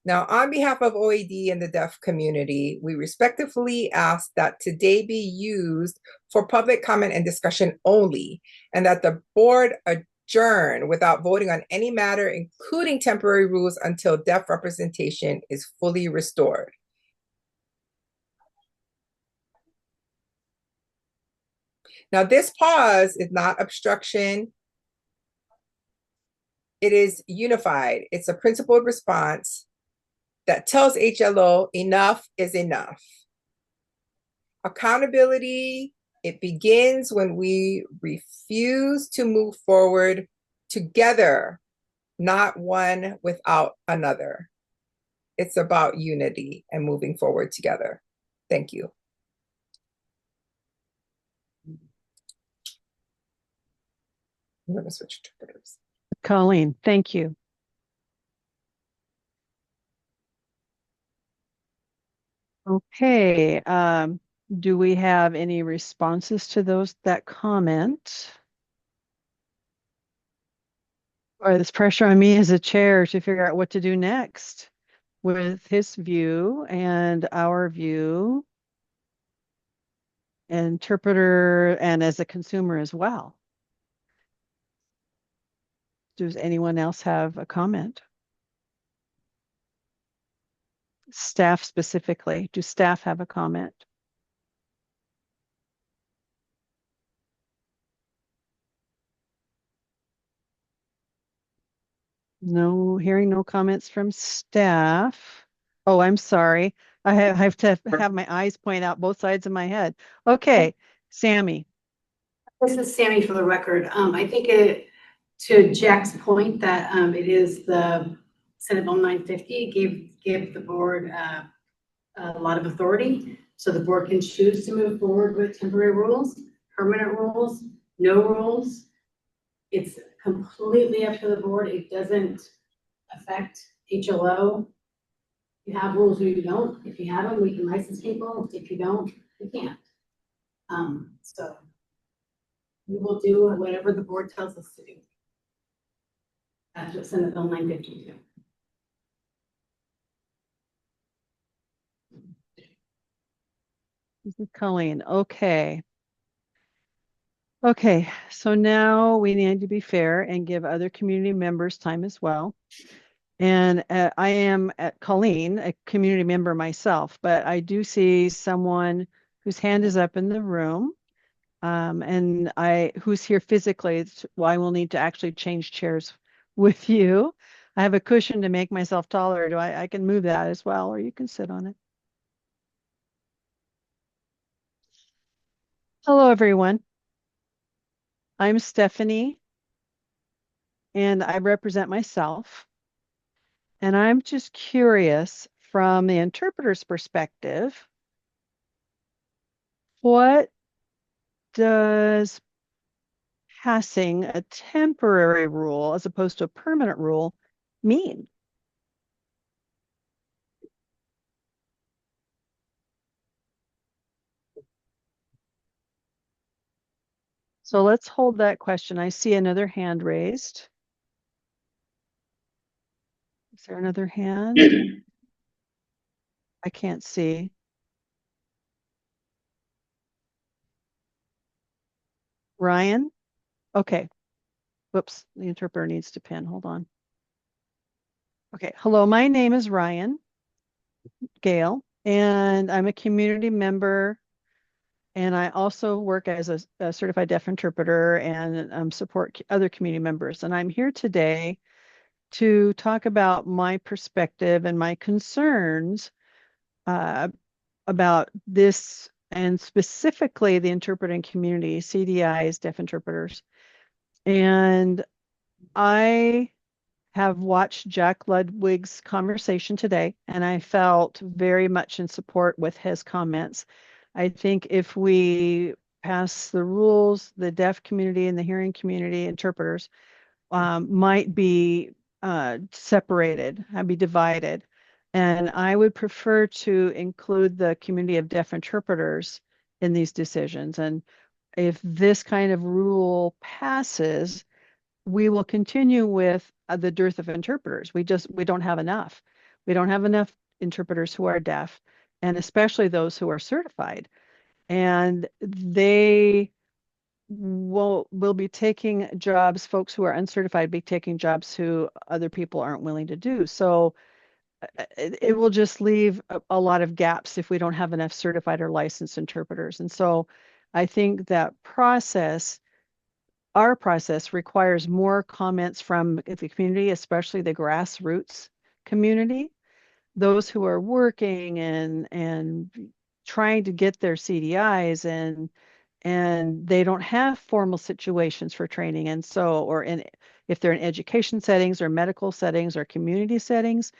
Now, on behalf of OAD and the deaf community, we respectfully ask that today be used for public comment and discussion only, and that the board adjourn without voting on any matter, including temporary rules, until deaf representation is fully restored. Now, this pause is not obstruction. It is unified. It's a principled response that tells HLO enough is enough. Accountability, it begins when we refuse to move forward together not one without another. It's about unity and moving forward together. Thank you. I'm going to switch interpreters. Colleen, thank you. Okay, do we have any responses to that comment? Or this pressure on me as a chair to figure out what to do next with his view and our view, interpreter, and as a consumer as well. Does anyone else have a comment? Staff specifically, do staff have a comment? No, hearing no comments from staff. Oh, I'm sorry. I have to have my eyes point out both sides of my head. Okay, Sammy. This is Sammy for the record. I think to Jack's point that it is the Senate Bill 950 gave the board a lot of authority. So the board can choose to move forward with temporary rules, permanent rules, no rules. It's completely up to the board. It doesn't affect HLO. You have rules or you don't. If you have them, we can license people. If you don't, we can't. So we will do whatever the board tells us to do. That's what Senate Bill 952. This is Colleen. Okay. Okay, so now we need to be fair and give other community members time as well. And I am at Colleen, a community member myself, but I do see someone whose hand is up in the room. And who's here physically. Well, I will need to actually change chairs with you. I have a cushion to make myself taller. I can move that as well, or you can sit on it. Hello, everyone. I'm Stephanie, and I represent myself. And I'm just curious from the interpreter's perspective, what does passing a temporary rule as opposed to a permanent rule mean? So let's hold that question. I see another hand raised. Is there another hand? I can't see. Ryan? Okay. Whoops, the interpreter needs to pin. Hold on. Okay. Hello, my name is Ryan Gale, and I'm a community member, and I also work as a certified deaf interpreter and support other community members. And I'm here today to talk about my perspective and my concerns about this, and specifically the interpreting community, CDIs, deaf interpreters. And I have watched Jack Ludwig's conversation today, and I felt very much in support with his comments. I think if we pass the rules, the deaf community and the hearing community interpreters might be separated and be divided. And I would prefer to include the community of deaf interpreters in these decisions. And if this kind of rule passes, we will continue with the dearth of interpreters. We don't have enough. We don't have enough interpreters who are deaf, and especially those who are certified. And they will be taking jobs, folks who are uncertified be taking jobs who other people aren't willing to do. So it will just leave a lot of gaps if we don't have enough certified or licensed interpreters. And so I think that our process requires more comments from the community, especially the grassroots community, those who are working and trying to get their CDIs, and they don't have formal situations for training, and so, or if they're in education settings or medical settings or community settings,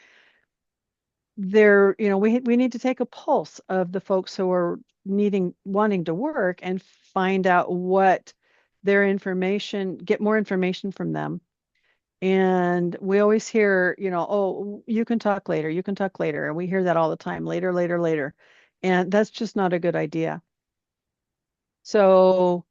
we need to take a pulse of the folks who are wanting to work and find out what their information, get more information from them. And we always hear, oh, you can talk later, you can talk later. And we hear that all the time, later, later, later. And that's just not a good idea. So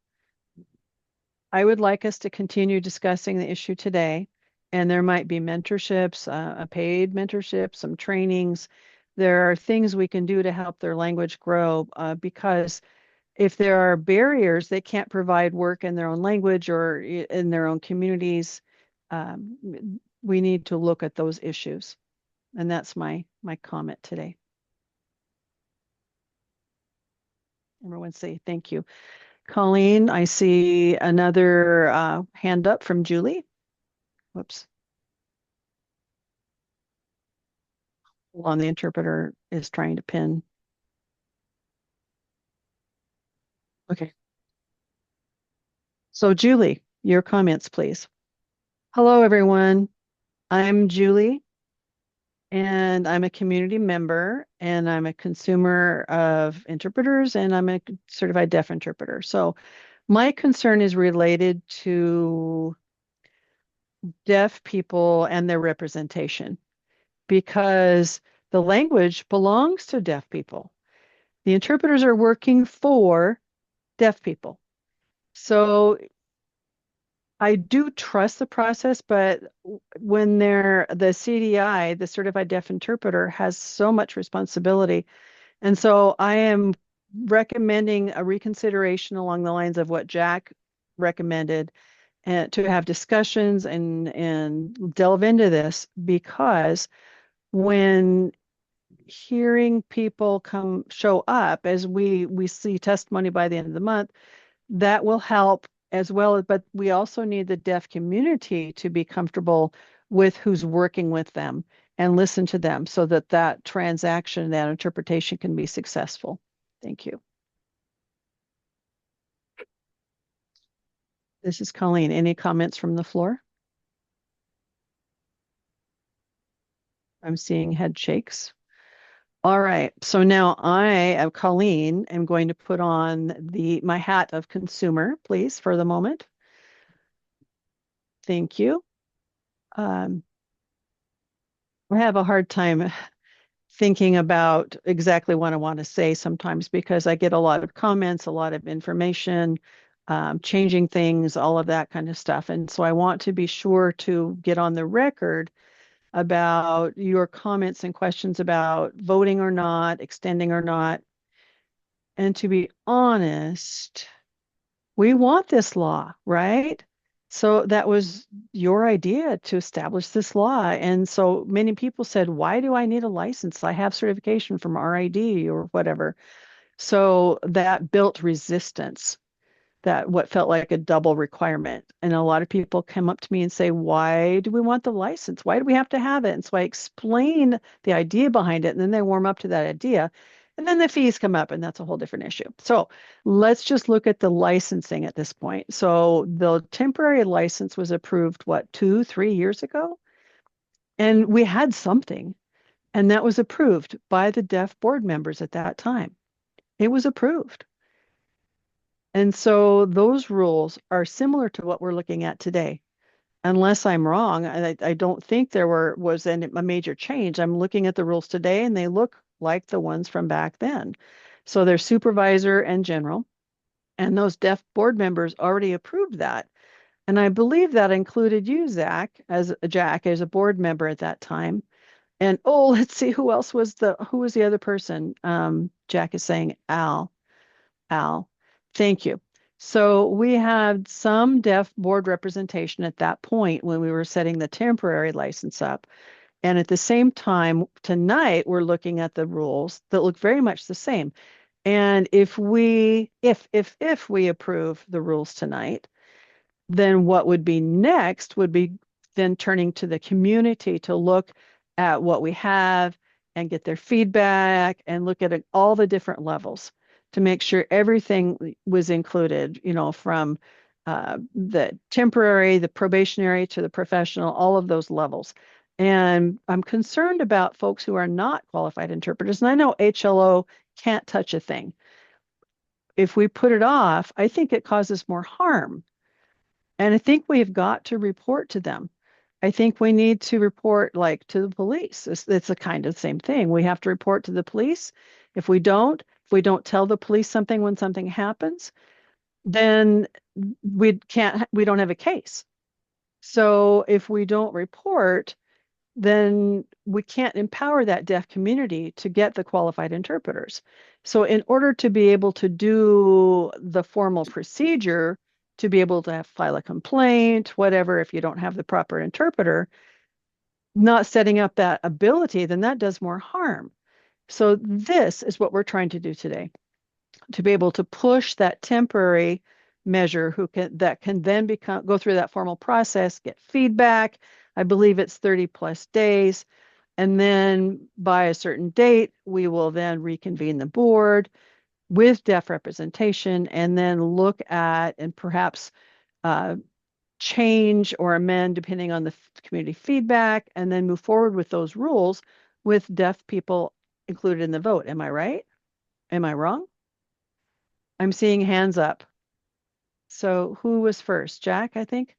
I would like us to continue discussing the issue today. And there might be mentorships, a paid mentorship, some trainings. There are things we can do to help their language grow because if there are barriers, they can't provide work in their own language or in their own communities. We need to look at those issues. And that's my comment today. Everyone say thank you. Colleen, I see another hand up from Julie. Whoops. Hold on, the interpreter is trying to pin. Okay. So Julie, your comments, please. Hello, everyone. I'm Julie, and I'm a community member, and I'm a consumer of interpreters, and I'm a certified deaf interpreter. So my concern is related to deaf people and their representation because the language belongs to deaf people. The interpreters are working for deaf people. So I do trust the process, but when the CDI, the Certified Deaf Interpreter, has so much responsibility. And so I am recommending a reconsideration along the lines of what Jack recommended and to have discussions and delve into this because when hearing people show up as we see testimony by the end of the month, that will help as well. But we also need the deaf community to be comfortable with who's working with them and listen to them so that that transaction, that interpretation can be successful. Thank you. This is Colleen. Any comments from the floor? I'm seeing head shakes. All right, so now I, Colleen, am going to put on my hat of consumer, please, for the moment. Thank you. I have a hard time thinking about exactly what I want to say sometimes because I get a lot of comments, a lot of information, changing things, all of that kind of stuff. And so I want to be sure to get on the record about your comments and questions about voting or not, extending or not. And to be honest, we want this law, right? So that was your idea to establish this law. And so many people said, why do I need a license? I have certification from RID or whatever. So that built resistance, that what felt like a double requirement. And a lot of people come up to me and say, why do we want the license? Why do we have to have it? And so I explain the idea behind it, and then they warm up to that idea. And then the fees come up, and that's a whole different issue. So let's just look at the licensing at this point. So the temporary license was approved, 2-3 years ago? And we had something, and that was approved by the deaf board members at that time. It was approved. And so those rules are similar to what we're looking at today. Unless I'm wrong, I don't think there was a major change. I'm looking at the rules today and they look like the ones from back then. So they're supervisor and general. And those deaf board members already approved that. And I believe that included you, Jack, as a board member at that time. And let's see, who was the other person? Jack is saying Al. Thank you. So we had some deaf board representation at that point when we were setting the temporary license up. And at the same time, tonight, we're looking at the rules that look very much the same. And if we approve the rules tonight, then what would be next would be then turning to the community to look at what we have and get their feedback and look at all the different levels to make sure everything was included, from the temporary, the probationary to the professional, all of those levels. And I'm concerned about folks who are not qualified interpreters. And I know HLO can't touch a thing. If we put it off, I think it causes more harm. And I think we've got to report to them. I think we need to report like to the police. It's a kind of the same thing. We have to report to the police. If we don't tell the police something when something happens, then we don't have a case. So if we don't report, then we can't empower that deaf community to get the qualified interpreters. So in order to be able to do the formal procedure, to be able to file a complaint, whatever, if you don't have the proper interpreter, not setting up that ability, then that does more harm. So this is what we're trying to do today, to be able to push that temporary measure that can then go through that formal process, get feedback. I believe it's 30 plus days. And then by a certain date, we will then reconvene the board with deaf representation and then look at and perhaps change or amend depending on the community feedback, and then move forward with those rules with deaf people included in the vote. Am I right? Am I wrong? I'm seeing hands up. So who was first? Jack, I think.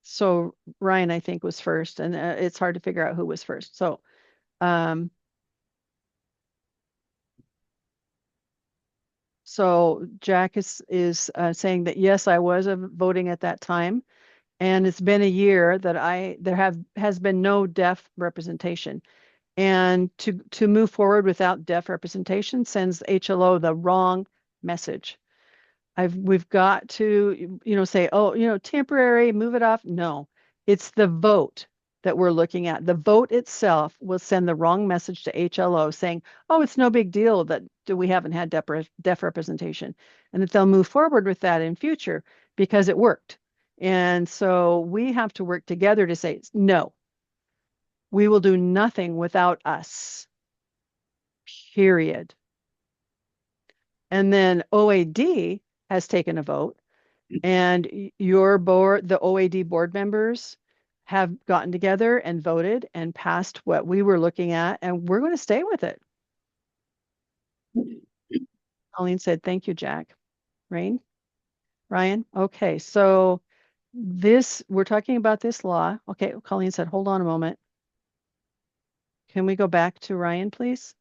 So Ryan, I think, was first, and it's hard to figure out who was first. So, Jack is saying that yes, I was voting at that time, and it's been a year that there has been no deaf representation, and to move forward without deaf representation sends HLO the wrong message. We've got to, say, oh, temporary, move it off. No, it's the vote that we're looking at. The vote itself will send the wrong message to HLO saying, oh, it's no big deal that we haven't had deaf representation, and that they'll move forward with that in future because it worked. And so we have to work together to say, no, we will do nothing without us, period. And then OAD has taken a vote, and your board, the OAD board members have gotten together and voted and passed what we were looking at, and we're going to stay with it. Colleen said, thank you, Jack. Ryan? Okay, so we're talking about this law. Okay, Colleen said, hold on a moment. Can we go back to Ryan, please?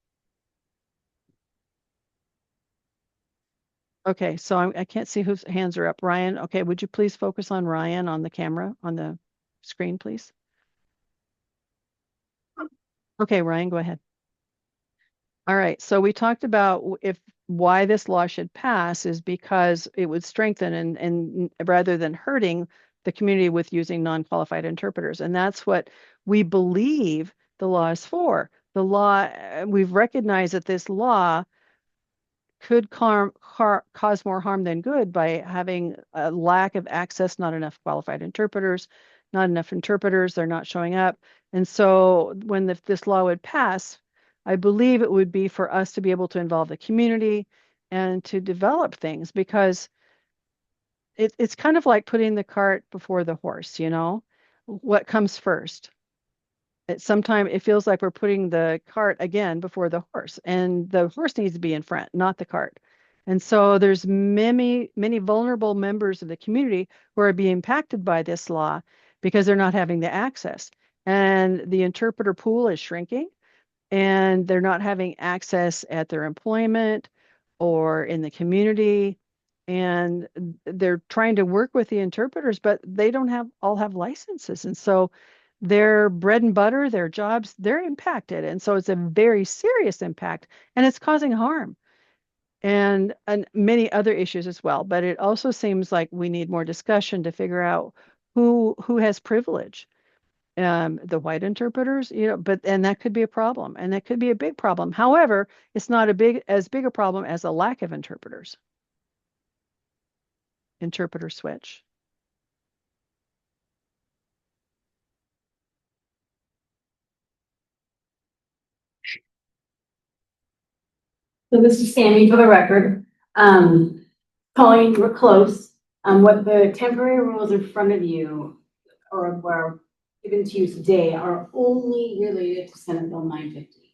Okay, so I can't see whose hands are up. Ryan, okay, would you please focus on Ryan on the camera, on the screen, please? Okay, Ryan, go ahead. All right, so we talked about why this law should pass is because it would strengthen and rather than hurting the community with using non-qualified interpreters. And that's what we believe the law is for. The law, we've recognized that this law could cause more harm than good by having a lack of access, not enough qualified interpreters, not enough interpreters, they're not showing up. And so when this law would pass, I believe it would be for us to be able to involve the community and to develop things, because it's kind of like putting the cart before the horse, what comes first? Sometimes it feels like we're putting the cart again before the horse, and the horse needs to be in front, not the cart. And so there's many vulnerable members of the community who are being impacted by this law because they're not having the access, and the interpreter pool is shrinking, and they're not having access at their employment or in the community, and they're trying to work with the interpreters, but they don't all have licenses, and so their bread and butter, their jobs, they're impacted. And so it's a very serious impact, and it's causing harm and many other issues as well. But it also seems like we need more discussion to figure out who has privilege. The white interpreters, and that could be a problem, and that could be a big problem. However, it's not as big a problem as a lack of interpreters. Interpreter switch. So this is Sammy for the record. Colleen, we're close. What the temporary rules in front of you or were given to you today are only related to Senate Bill 950.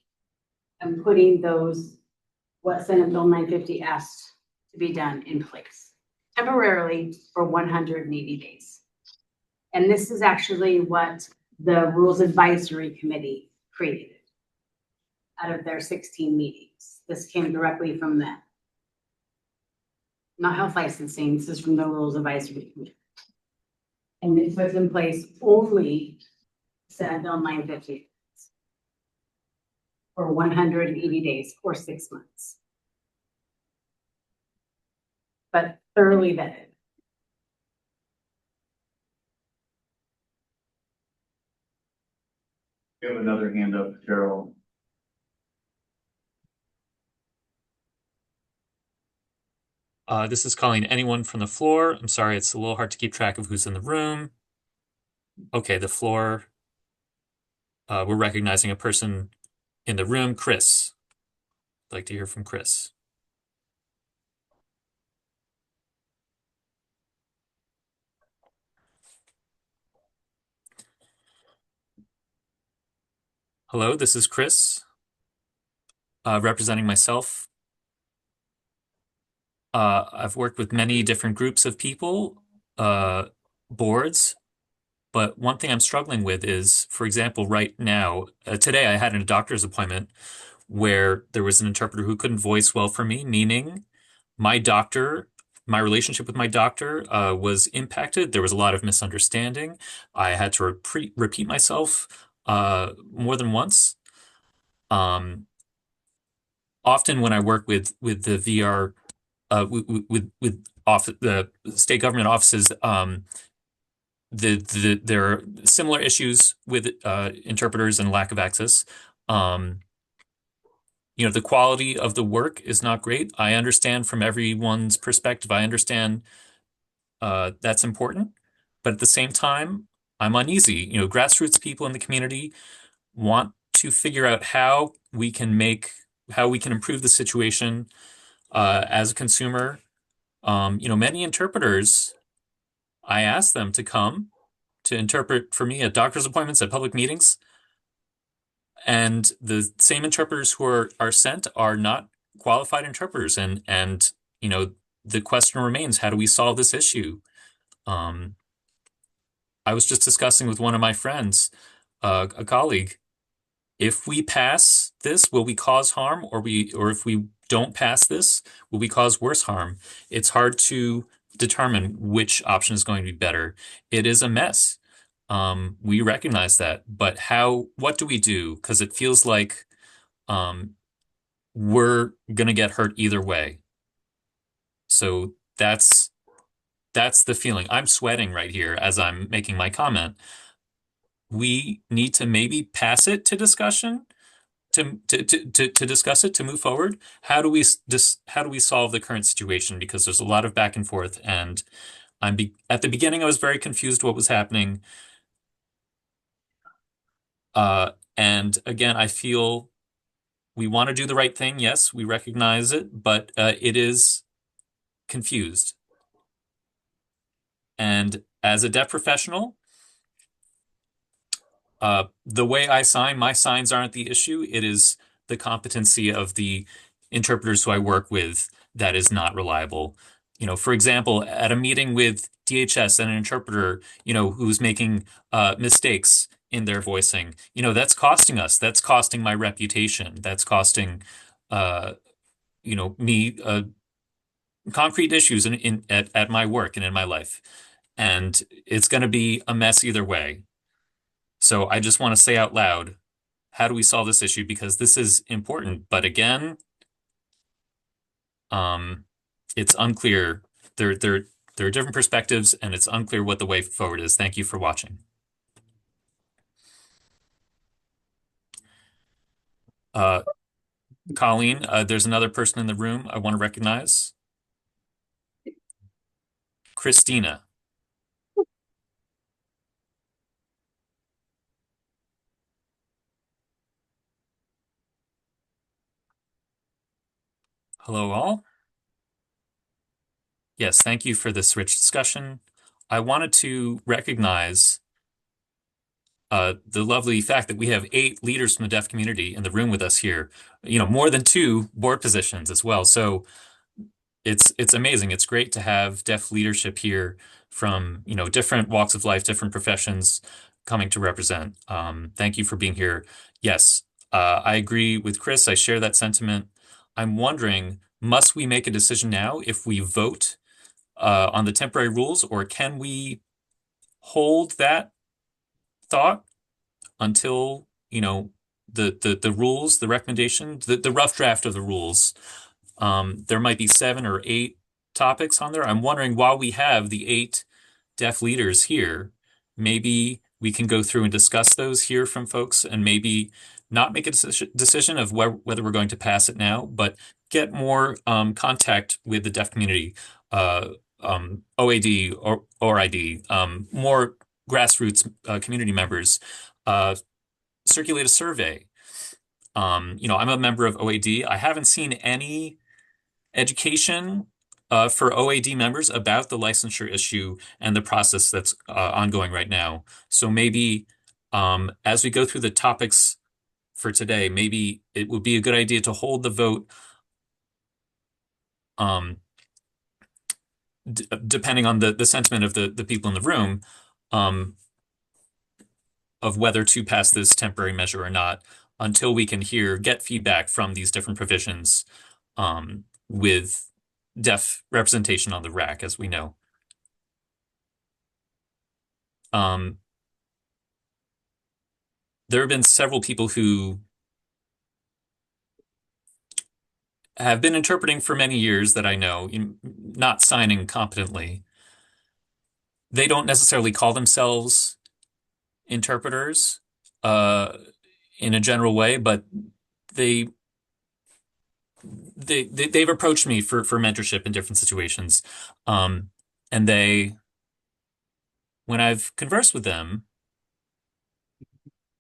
I'm putting those, what Senate Bill 950 asked to be done in place temporarily for 180 days. And this is actually what the Rules Advisory Committee created out of their 16 meetings. This came directly from them. Not health licensing, this is from the Rules Advisory Committee. And it puts in place only Senate Bill 950 for 180 days or 6 months. But thoroughly vetted. We have another hand up, Cheryl. This is calling anyone from the floor. I'm sorry, it's a little hard to keep track of who's in the room. Okay, the floor. We're recognizing a person in the room, Chris. I'd like to hear from Chris. Hello, this is Chris, representing myself. I've worked with many different groups of people, boards, but one thing I'm struggling with is, for example, right now, today I had a doctor's appointment where there was an interpreter who couldn't voice well for me, meaning my doctor, my relationship with my doctor was impacted. There was a lot of misunderstanding. I had to repeat myself more than once. Often when I work with the VR, with the state government offices, there are similar issues with interpreters and lack of access. The quality of the work is not great. I understand from everyone's perspective. I understand that's important, but at the same time, I'm uneasy. Grassroots people in the community want to figure out how we can improve the situation as a consumer. Many interpreters, I ask them to come to interpret for me at doctor's appointments, at public meetings. And the same interpreters who are sent are not qualified interpreters. And the question remains, how do we solve this issue? I was just discussing with one of my friends, a colleague, if we pass this, will we cause harm, or if we don't pass this, will we cause worse harm? It's hard to determine which option is going to be better. It is a mess. We recognize that, but what do we do? Because it feels like we're gonna get hurt either way. So that's the feeling. I'm sweating right here as I'm making my comment. We need to maybe pass it to discussion to discuss it, to move forward. How do we solve the current situation? Because there's a lot of back and forth, and at the beginning I was very confused what was happening. And again, I feel we want to do the right thing. Yes, we recognize it, but it is confused. And as a deaf professional, the way I sign, my signs aren't the issue. It is the competency of the interpreters who I work with that is not reliable. For example, at a meeting with DHS and an interpreter, who's making mistakes in their voicing, that's costing us. That's costing my reputation. That's costing, me concrete issues at my work and in my life. And it's going to be a mess either way. So I just want to say out loud, how do we solve this issue? Because this is important. But again, it's unclear. There are different perspectives, and it's unclear what the way forward is. Thank you for watching. Colleen, there's another person in the room I want to recognize. Christina. Hello, all. Yes, thank you for this rich discussion. I wanted to recognize the lovely fact that we have 8 leaders from the deaf community in the room with us here, more than 2 board positions as well. So it's amazing. It's great to have deaf leadership here from, different walks of life, different professions coming to represent. Thank you for being here. Yes, I agree with Chris. I share that sentiment. I'm wondering, must we make a decision now if we vote on the temporary rules, or can we hold that thought until, the rules, the recommendation, the rough draft of the rules? There might be 7 or 8 topics on there. I'm wondering, while we have the 8 deaf leaders here, maybe we can go through and discuss those here from folks, and maybe not make a decision of whether we're going to pass it now, but get more contact with the deaf community, OAD or ORID, more grassroots community members, uh, circulate a survey. I'm a member of OAD. I haven't seen any education for OAD members about the licensure issue and the process that's ongoing right now. So maybe as we go through the topics for today, maybe it would be a good idea to hold the vote, depending on the sentiment of the people in the room, um, of whether to pass this temporary measure or not, until we can get feedback from these different provisions, with deaf representation on the rack, as we know. There have been several people who have been interpreting for many years that I know, not signing competently. They don't necessarily call themselves interpreters in a general way, but they they've approached me for mentorship in different situations, and when I've conversed with them,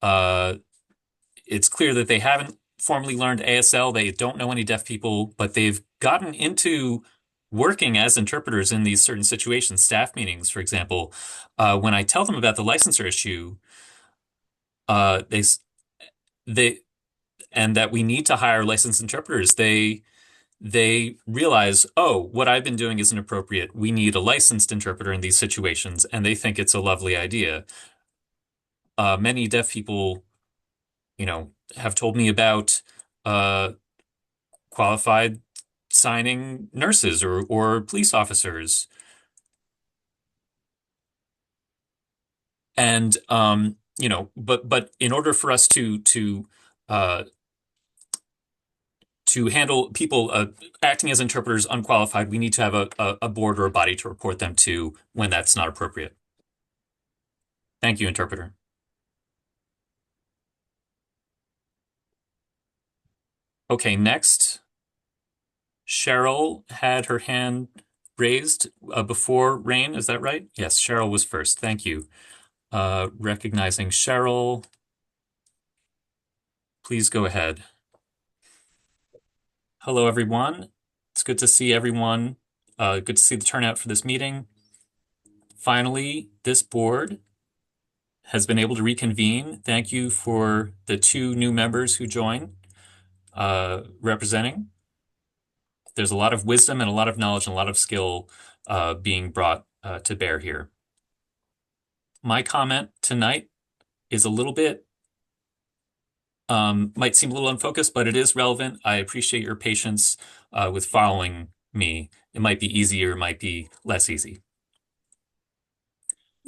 uh, it's clear that they haven't formally learned ASL. They don't know any deaf people, but they've gotten into working as interpreters in these certain situations, staff meetings, for example. When I tell them about the licensure issue, uh, they they and that we need to hire licensed interpreters, they realize, oh, what I've been doing isn't appropriate. We need a licensed interpreter in these situations, and they think it's a lovely idea. Many deaf people, have told me about uh, qualified signing nurses or police officers. And but in order for us uh to handle people acting as interpreters unqualified, we need to have a board or a body to report them to when that's not appropriate. Thank you, interpreter. Okay, next. Cheryl had her hand raised before Rain, is that right? Yes, Cheryl was first. Thank you. Recognizing Cheryl, please go ahead. Hello, everyone. It's good to see everyone. Good to see the turnout for this meeting. Finally, this board has been able to reconvene. Thank you for the 2 new members who joined, representing. There's a lot of wisdom and a lot of knowledge and a lot of skill being brought to bear here. My comment tonight is a little bit, might seem a little unfocused, but it is relevant. I appreciate your patience with following me. It might be easier, it might be less easy.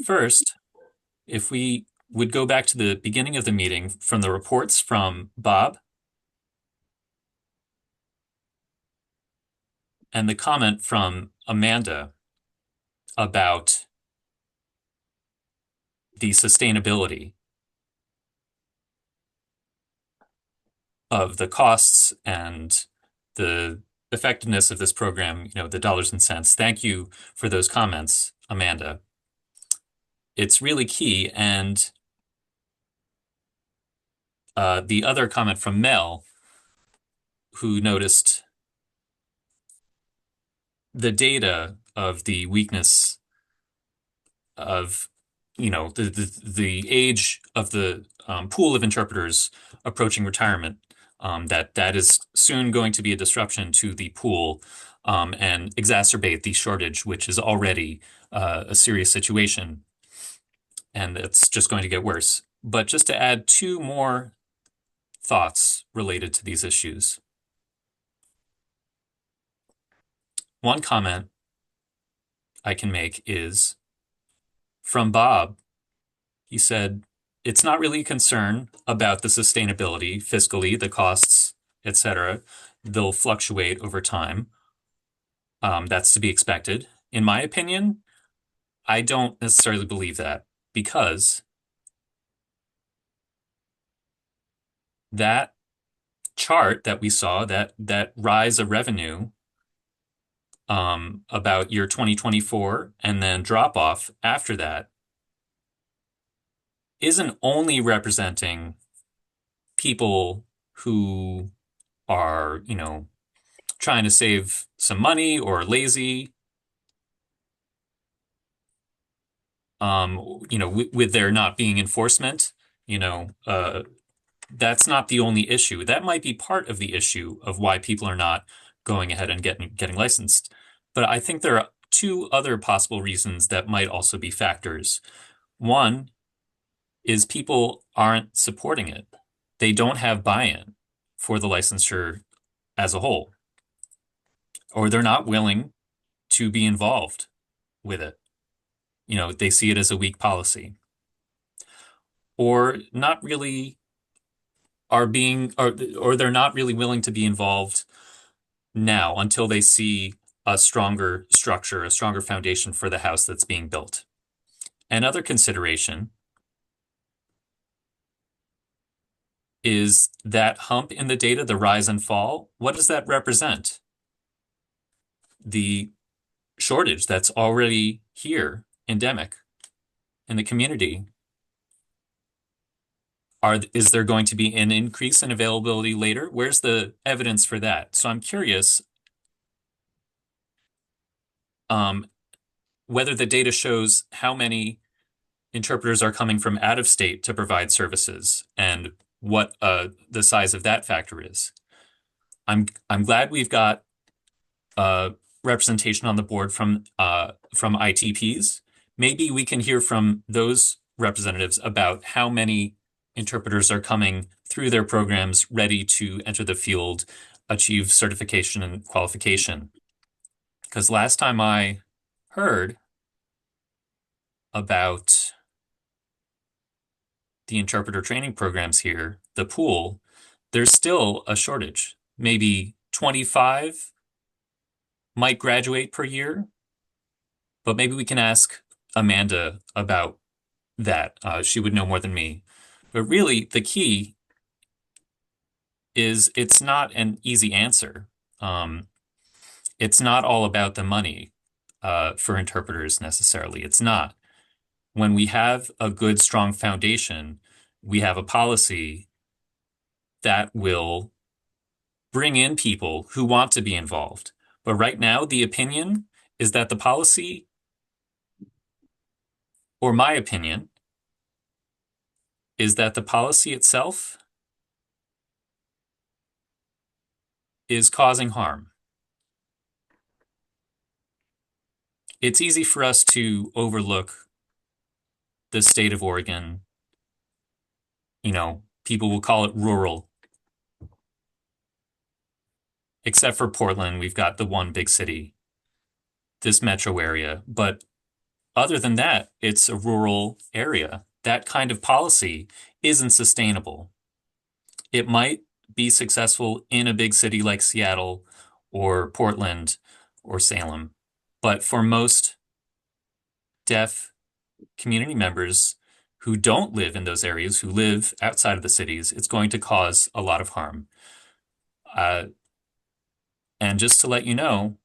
First, if we would go back to the beginning of the meeting from the reports from Bob and the comment from Amanda about the sustainability of the costs and the effectiveness of this program, the dollars and cents. Thank you for those comments, Amanda. It's really key. And the other comment from Mel, who noticed the data of the weakness of, the age of the pool of interpreters approaching retirement. That is soon going to be a disruption to the pool, and exacerbate the shortage, which is already a serious situation, and it's just going to get worse. But just to add two more thoughts related to these issues. One comment I can make is from Bob. He said, it's not really a concern about the sustainability fiscally, the costs, etc. They'll fluctuate over time. That's to be expected. In my opinion, I don't necessarily believe that, because that chart that we saw, that rise of revenue about year 2024 and then drop off after that, isn't only representing people who are, trying to save some money or lazy, with there not being enforcement, that's not the only issue. That might be part of the issue of why people are not going ahead and getting licensed. But I think there are two other possible reasons that might also be factors. One is people aren't supporting it. They don't have buy-in for the licensure as a whole, or they're not willing to be involved with it. They see it as a weak policy, or not really are being, or they're not really willing to be involved now until they see a stronger structure, a stronger foundation for the house that's being built. Another consideration is that hump in the data, the rise and fall. What does that represent? The shortage that's already here, endemic in the community. Is there going to be an increase in availability later? Where's the evidence for that? So I'm curious whether the data shows how many interpreters are coming from out of state to provide services, and what the size of that factor is. I'm glad we've got representation on the board from ITPs. Maybe we can hear from those representatives about how many interpreters are coming through their programs ready to enter the field, achieve certification and qualification. Because last time I heard about the interpreter training programs here, the pool, there's still a shortage. Maybe 25 might graduate per year, but maybe we can ask Amanda about that. She would know more than me. But really, the key is it's not an easy answer. It's not all about the money for interpreters necessarily. It's not. When we have a good, strong foundation, we have a policy that will bring in people who want to be involved. But right now, the opinion is that the policy, or my opinion, is that the policy itself is causing harm. It's easy for us to overlook the state of Oregon. People will call it rural. Except for Portland, we've got the one big city, this metro area. But other than that, it's a rural area. That kind of policy isn't sustainable. It might be successful in a big city like Seattle or Portland or Salem, but for most deaf community members who don't live in those areas, who live outside of the cities, it's going to cause a lot of harm. And just to let you know,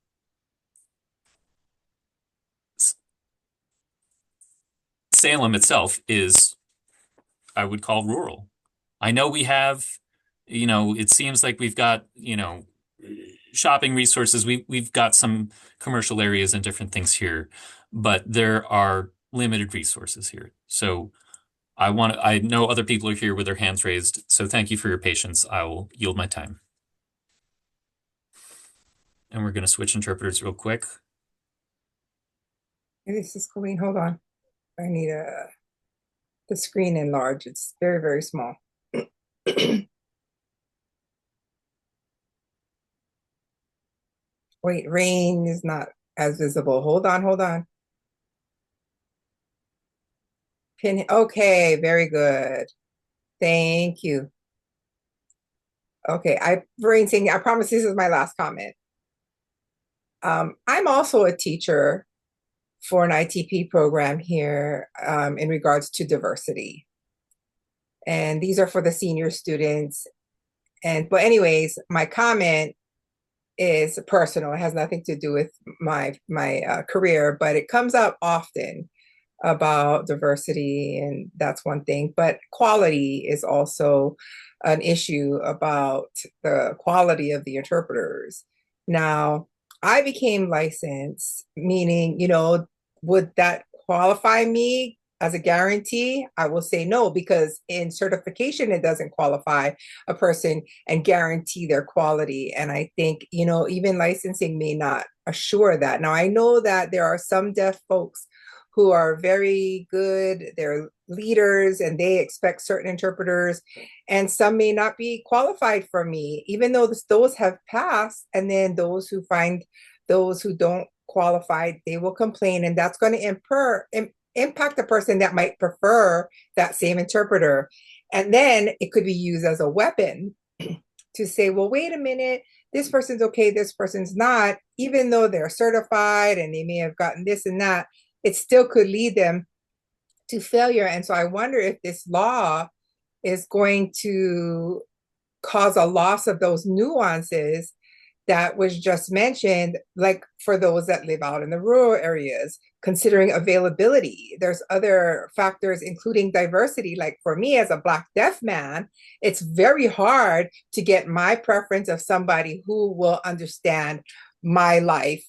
Salem itself is, I would call, rural. I know we have, it seems like we've got, shopping resources. We've got some commercial areas and different things here, but there are limited resources here. So I know other people are here with their hands raised, so thank you for your patience. I will yield my time. And we're going to switch interpreters real quick. This is Colleen. Hold on. I need the screen enlarged. It's very, very small. Wait, rain is not as visible. Hold on, hold on. Pin. Okay, very good. Thank you. Okay, Rain saying, I promise this is my last comment. I'm also a teacher for an ITP program here in regards to diversity. And these are for the senior students. But anyways, my comment is personal. It has nothing to do with my career, but it comes up often about diversity, and that's one thing. But quality is also an issue about the quality of the interpreters. Now, I became licensed, meaning, would that qualify me as a guarantee? I will say no, because in certification, it doesn't qualify a person and guarantee their quality. And I think, even licensing may not assure that. Now, I know that there are some deaf folks who are very good, they're leaders, and they expect certain interpreters, and some may not be qualified for me, even though those have passed. And then those who find those who don't qualify, they will complain, and that's going to impact the person that might prefer that same interpreter. And then it could be used as a weapon to say, well, wait a minute, this person's okay, this person's not, even though they're certified and they may have gotten this and that, it still could lead them to failure. And so I wonder if this law is going to cause a loss of those nuances that was just mentioned, like for those that live out in the rural areas, considering availability. There's other factors, including diversity. Like for me as a Black deaf man, it's very hard to get my preference of somebody who will understand my life.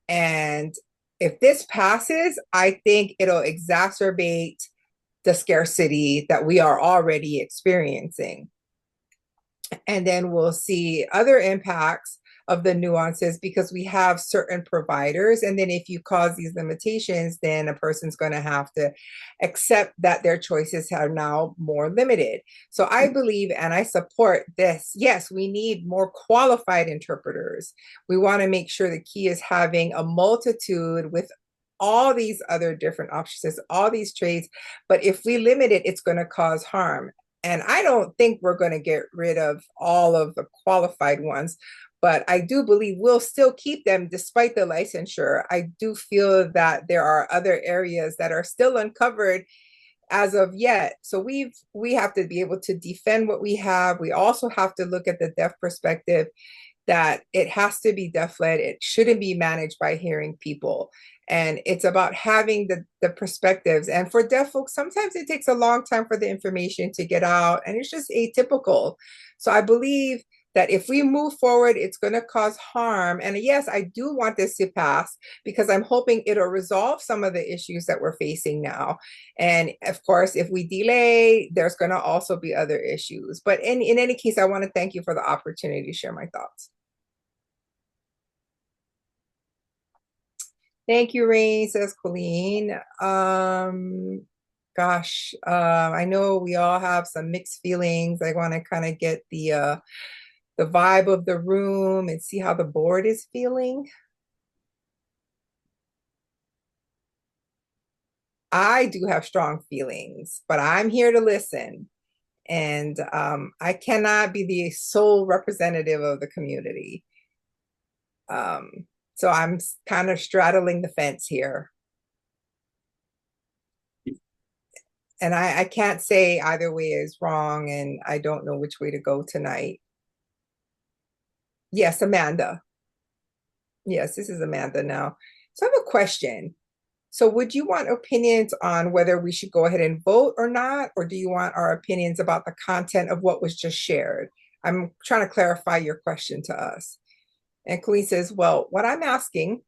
And if this passes, I think it'll exacerbate the scarcity that we are already experiencing. And then we'll see other impacts of the nuances because we have certain providers. And then if you cause these limitations, then a person's going to have to accept that their choices are now more limited. So I believe and I support this. Yes, we need more qualified interpreters. We want to make sure the key is having a multitude with all these other different options, all these trades. But if we limit it, it's going to cause harm. And I don't think we're going to get rid of all of the qualified ones, but I do believe we'll still keep them despite the licensure. I do feel that there are other areas that are still uncovered as of yet. So we have to be able to defend what we have. We also have to look at the deaf perspective, that it has to be deaf-led. It shouldn't be managed by hearing people. And it's about having the perspectives. And for deaf folks, sometimes it takes a long time for the information to get out, and it's just atypical. So I believe that if we move forward, it's going to cause harm. And yes, I do want this to pass because I'm hoping it'll resolve some of the issues that we're facing now. And of course, if we delay, there's going to also be other issues. But in any case, I want to thank you for the opportunity to share my thoughts. Thank you, Rain, says Colleen. Gosh, I know we all have some mixed feelings. I want to kind of get the vibe of the room and see how the board is feeling. I do have strong feelings, but I'm here to listen. And I cannot be the sole representative of the community. So I'm kind of straddling the fence here. And I can't say either way is wrong, and I don't know which way to go tonight. Yes, Amanda. Yes, this is Amanda now. So I have a question. So would you want opinions on whether we should go ahead and vote or not? Or do you want our opinions about the content of what was just shared? I'm trying to clarify your question to us. And Colleen says, well, what I'm asking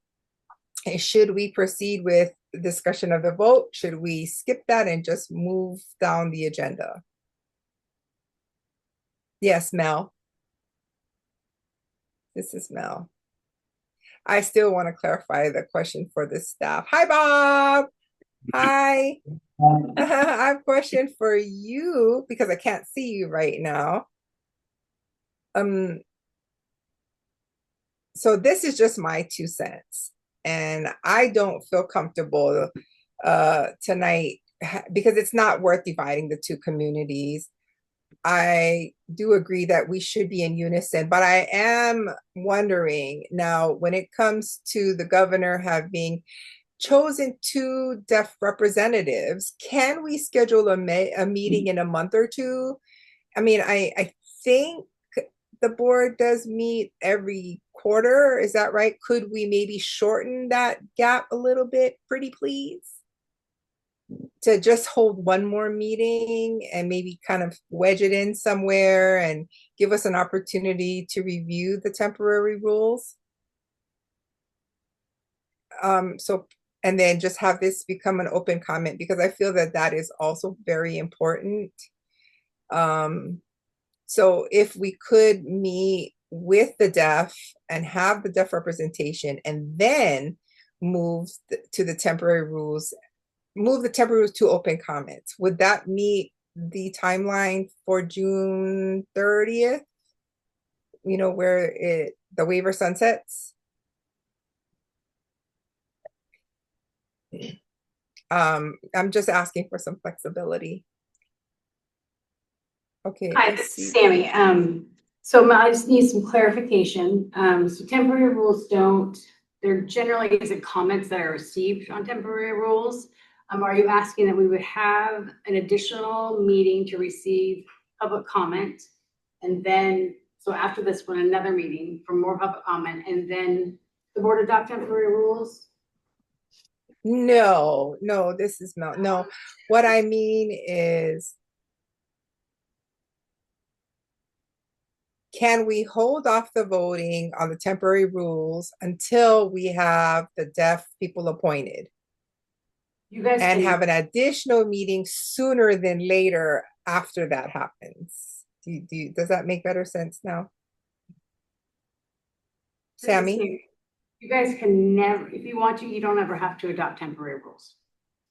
is, should we proceed with the discussion of the vote? Should we skip that and just move down the agenda? Yes, Mel. This is Mel. I still want to clarify the question for the staff. Hi, Bob. Hi. I have a question for you because I can't see you right now. So this is just my 2 cents, and I don't feel comfortable tonight because it's not worth dividing the two communities. I do agree that we should be in unison, but I am wondering now, when it comes to the governor having chosen 2 deaf representatives, can we schedule a meeting in a month or 2? I mean, I think the board does meet every quarter. Is that right? Could we maybe shorten that gap a little bit, pretty please? To just hold one more meeting and maybe kind of wedge it in somewhere and give us an opportunity to review the temporary rules. And then just have this become an open comment, because I feel that that is also very important. So if we could meet with the deaf and have the deaf representation and then move to the temporary rules, move the temporary rules to open comments, would that meet the timeline for June 30th? You know, where the waiver sunsets? I'm just asking for some flexibility. Okay. Hi, this is Sammy. So I just need some clarification. So temporary rules there generally isn't comments that are received on temporary rules. Are you asking that we would have an additional meeting to receive public comment? And then, so after this one, another meeting for more public comment, and then the board adopt temporary rules? No, this is Mel. No, what I mean is, can we hold off the voting on the temporary rules until we have the deaf people appointed? You guys and can have an additional meeting sooner than later after that happens. Does that make better sense now? Sammy? You guys can never, if you want to, you don't ever have to adopt temporary rules.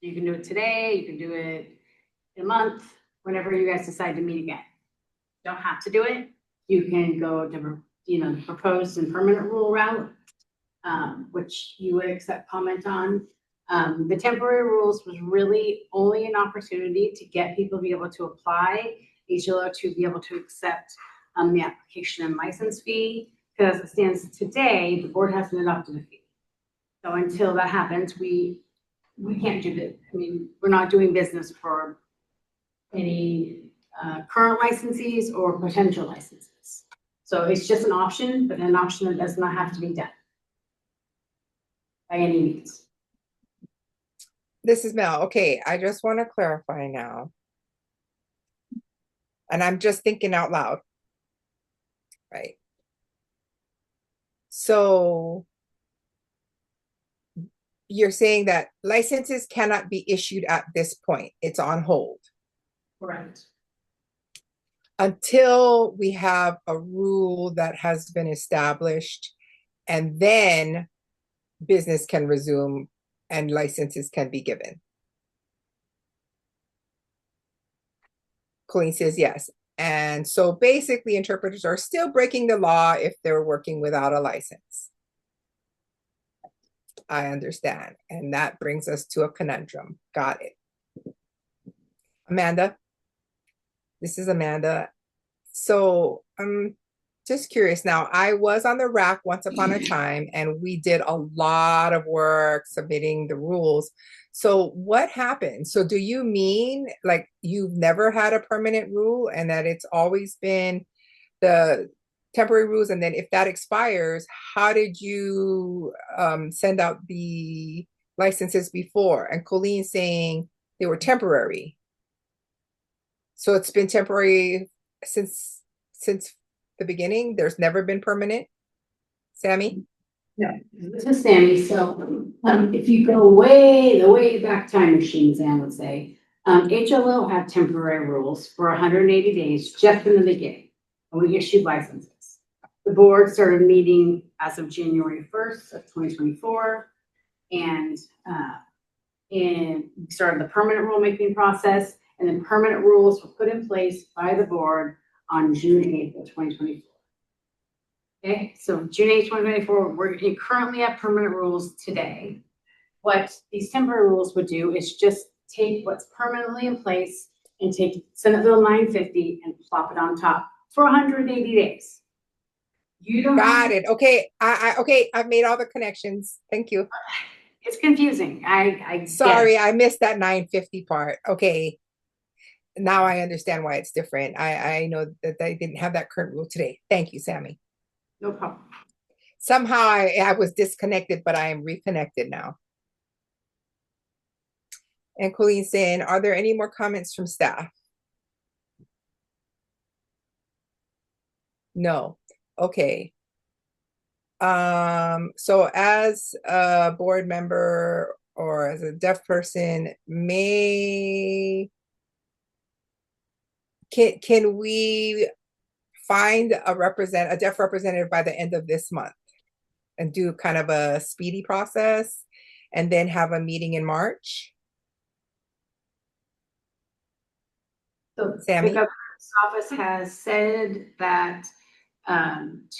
You can do it today, you can do it in a month, whenever you guys decide to meet again. You don't have to do it. You can go to, the proposed and permanent rule route, which you would accept comment on. The temporary rules was really only an opportunity to get people to be able to apply, HLO to be able to accept the application and license fee. Because as it stands today, the board hasn't adopted a fee. So until that happens, we can't do that. I mean, we're not doing business for any current licensees or potential licenses. So it's just an option, but an option that does not have to be done by any means. This is Mel. Okay, I just want to clarify now. And I'm just thinking out loud. Right. So you're saying that licenses cannot be issued at this point. It's on hold. Correct. Until we have a rule that has been established, and then business can resume and licenses can be given. Colleen says yes. And so basically interpreters are still breaking the law if they're working without a license. I understand. And that brings us to a conundrum. Got it. Amanda? This is Amanda. So I'm just curious now. I was on the RAC once upon a time, and we did a lot of work submitting the rules. So what happened? So do you mean like you've never had a permanent rule and that it's always been the temporary rules? And then if that expires, how did you send out the licenses before? And Colleen saying they were temporary. So it's been temporary since the beginning. There's never been permanent. Sammy? This is Sammy, so, if you go way, the way back time machine, Sam would say, HLO have temporary rules for 180 days just in the beginning, and we issued licenses. The board started meeting as of January 1st of 2024, and, we started the permanent rulemaking process, and then permanent rules were put in place by the board on June 8th of 2024. Okay, so June 8th, 2024, we're currently at permanent rules today. What these temporary rules would do is just take what's permanently in place and take Senate Bill 950 and plop it on top for 180 days. You don't Got it. Okay. Okay. I've made all the connections. Thank you. It's confusing. I Sorry, get it. I missed that 950 part. Okay. Now I understand why it's different. I know that they didn't have that current rule today. Thank you, Sammy. No problem. Somehow I was disconnected, but I am reconnected now. And Colleen saying, are there any more comments from staff? No. Okay. So as a board member or as a deaf person, can we find a deaf representative by the end of this month and do kind of a speedy process and then have a meeting in March? So Sammy? the governor's office has said that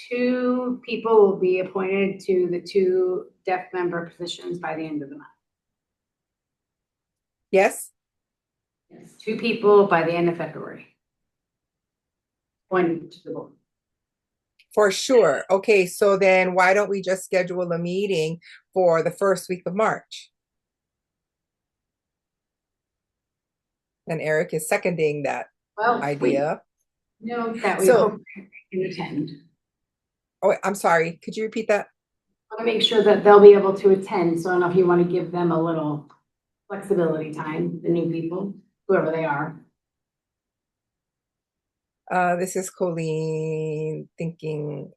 2 people will be appointed to the 2 deaf member positions by the end of the month. Yes? Yes, 2 people by the end of February. Appointed to the board. For sure. Okay, so then why don't we just schedule a meeting for the first week of March? And Eric is seconding that idea. No, that we So- hope they can attend. Oh, I'm sorry. Could you repeat that? I want to make sure that they'll be able to attend, so I don't know if you want to give them a little flexibility time, the new people, whoever they are. This is Colleen thinking,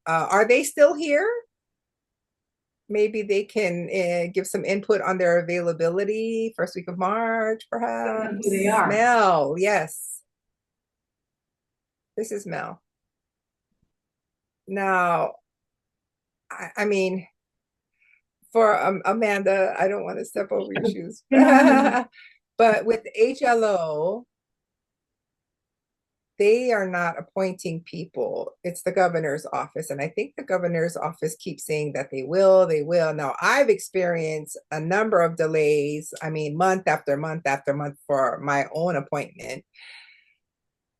are they still here? Maybe they can give some input on their availability first week of March, perhaps. Who they are. Mel, yes. This is Mel. Now, I mean, for Amanda, I don't want to step over your shoes. But with HLO, they are not appointing people. It's the governor's office. And I think the governor's office keeps saying that they will. Now, I've experienced a number of delays. I mean, month after month after month for my own appointment.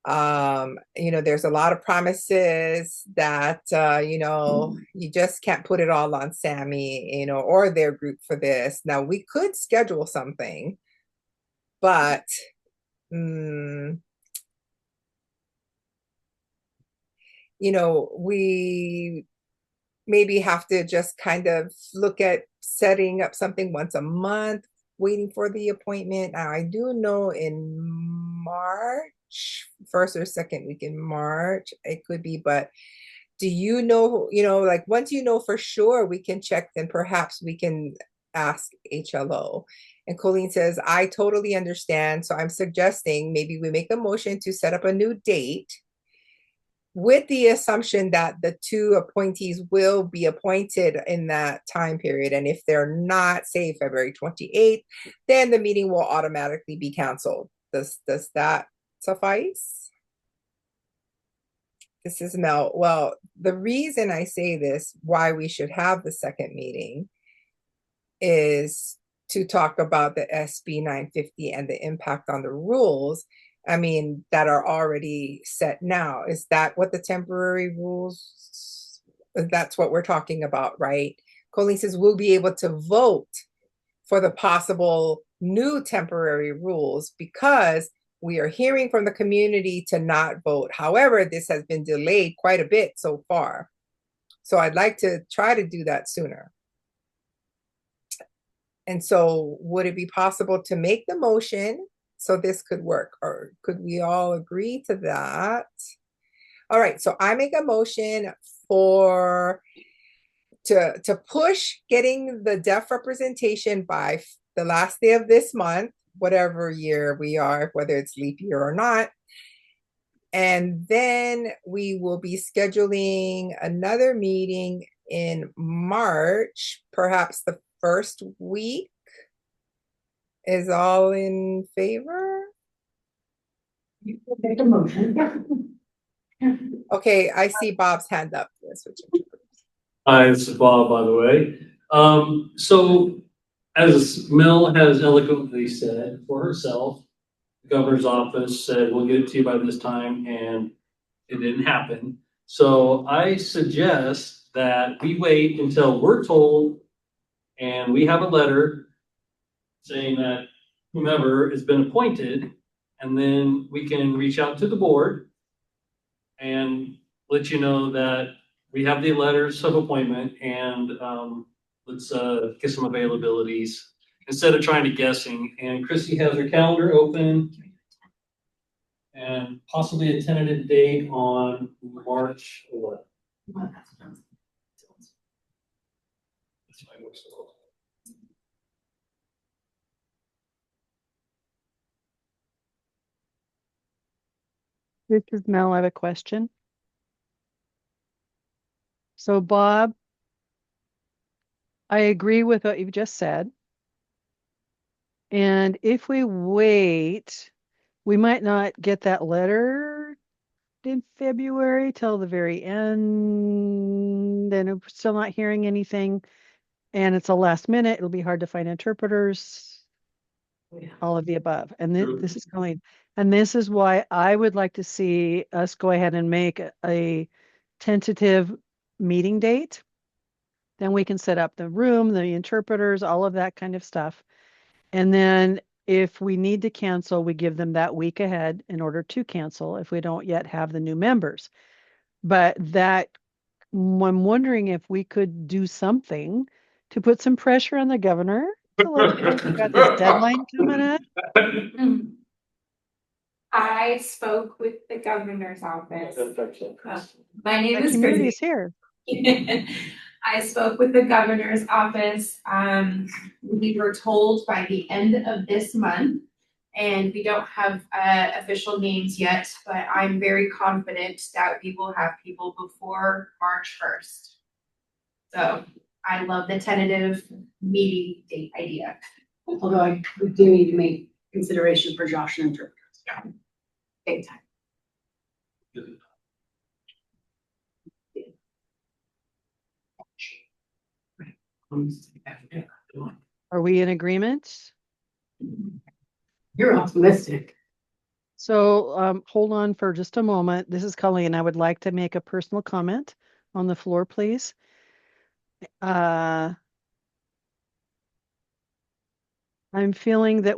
There's a lot of promises that, you just can't put it all on Sammy, or their group for this. Now, we could schedule something, but we maybe have to just kind of look at setting up something once a month, waiting for the appointment. Now, I do know in March, first or second week in March, it could be, but do you know, like once you know for sure, we can check, then perhaps we can ask HLO. And Colleen says, I totally understand. So I'm suggesting maybe we make a motion to set up a new date with the assumption that the 2 appointees will be appointed in that time period. And if they're not, say February 28th, then the meeting will automatically be canceled. Does that suffice? This is Mel. Well, the reason I say this, why we should have the second meeting, is to talk about the SB 950 and the impact on the rules. I mean, that are already set now. Is that what the temporary rules, that's what we're talking about, right? Colleen says we'll be able to vote for the possible new temporary rules because we are hearing from the community to not vote. However, this has been delayed quite a bit so far. So I'd like to try to do that sooner. And so would it be possible to make the motion so this could work, or could we all agree to that? All right, so I make a motion for to push getting the deaf representation by the last day of this month, whatever year we are, whether it's leap year or not. And then we will be scheduling another meeting in March, perhaps the first week. Is all in favor? Make a motion. Okay, I see Bob's hand up. Let's switch interpreters. Hi, this is Bob, by the way. So as Mel has eloquently said for herself, the governor's office said, we'll get it to you by this time, and it didn't happen. So I suggest that we wait until we're told and we have a letter saying that whomever has been appointed, and then we can reach out to the board and let you know that we have the letters of appointment, and let's get some availabilities instead of trying to guessing. And Chrissy has her calendar open and possibly a tentative date on March 11th. This is Mel. I have a question. So Bob, I agree with what you've just said. And if we wait, we might not get that letter in February till the very end, and we're still not hearing anything. And it's a last minute, it'll be hard to find interpreters, all of the above. And this is going, and this is why I would like to see us go ahead and make a tentative meeting date. Then we can set up the room, the interpreters, all of that kind of stuff. And then if we need to cancel, we give them that week ahead in order to cancel if we don't yet have the new members. But that, I'm wondering if we could do something to put some pressure on the governor to let you know we've got this deadline coming up. I spoke with the governor's office. My name The is community Chrissy. is here. I spoke with the governor's office. We were told by the end of this month, and we don't have official names yet, but I'm very confident that we will have people before March 1st. So I love the tentative meeting date idea. Although we do need to make consideration for Josh and interpreters. Yeah. Big time. Are we in agreement? You're optimistic. So hold on for just a moment. This is Colleen. I would like to make a personal comment on the floor, please. I'm feeling that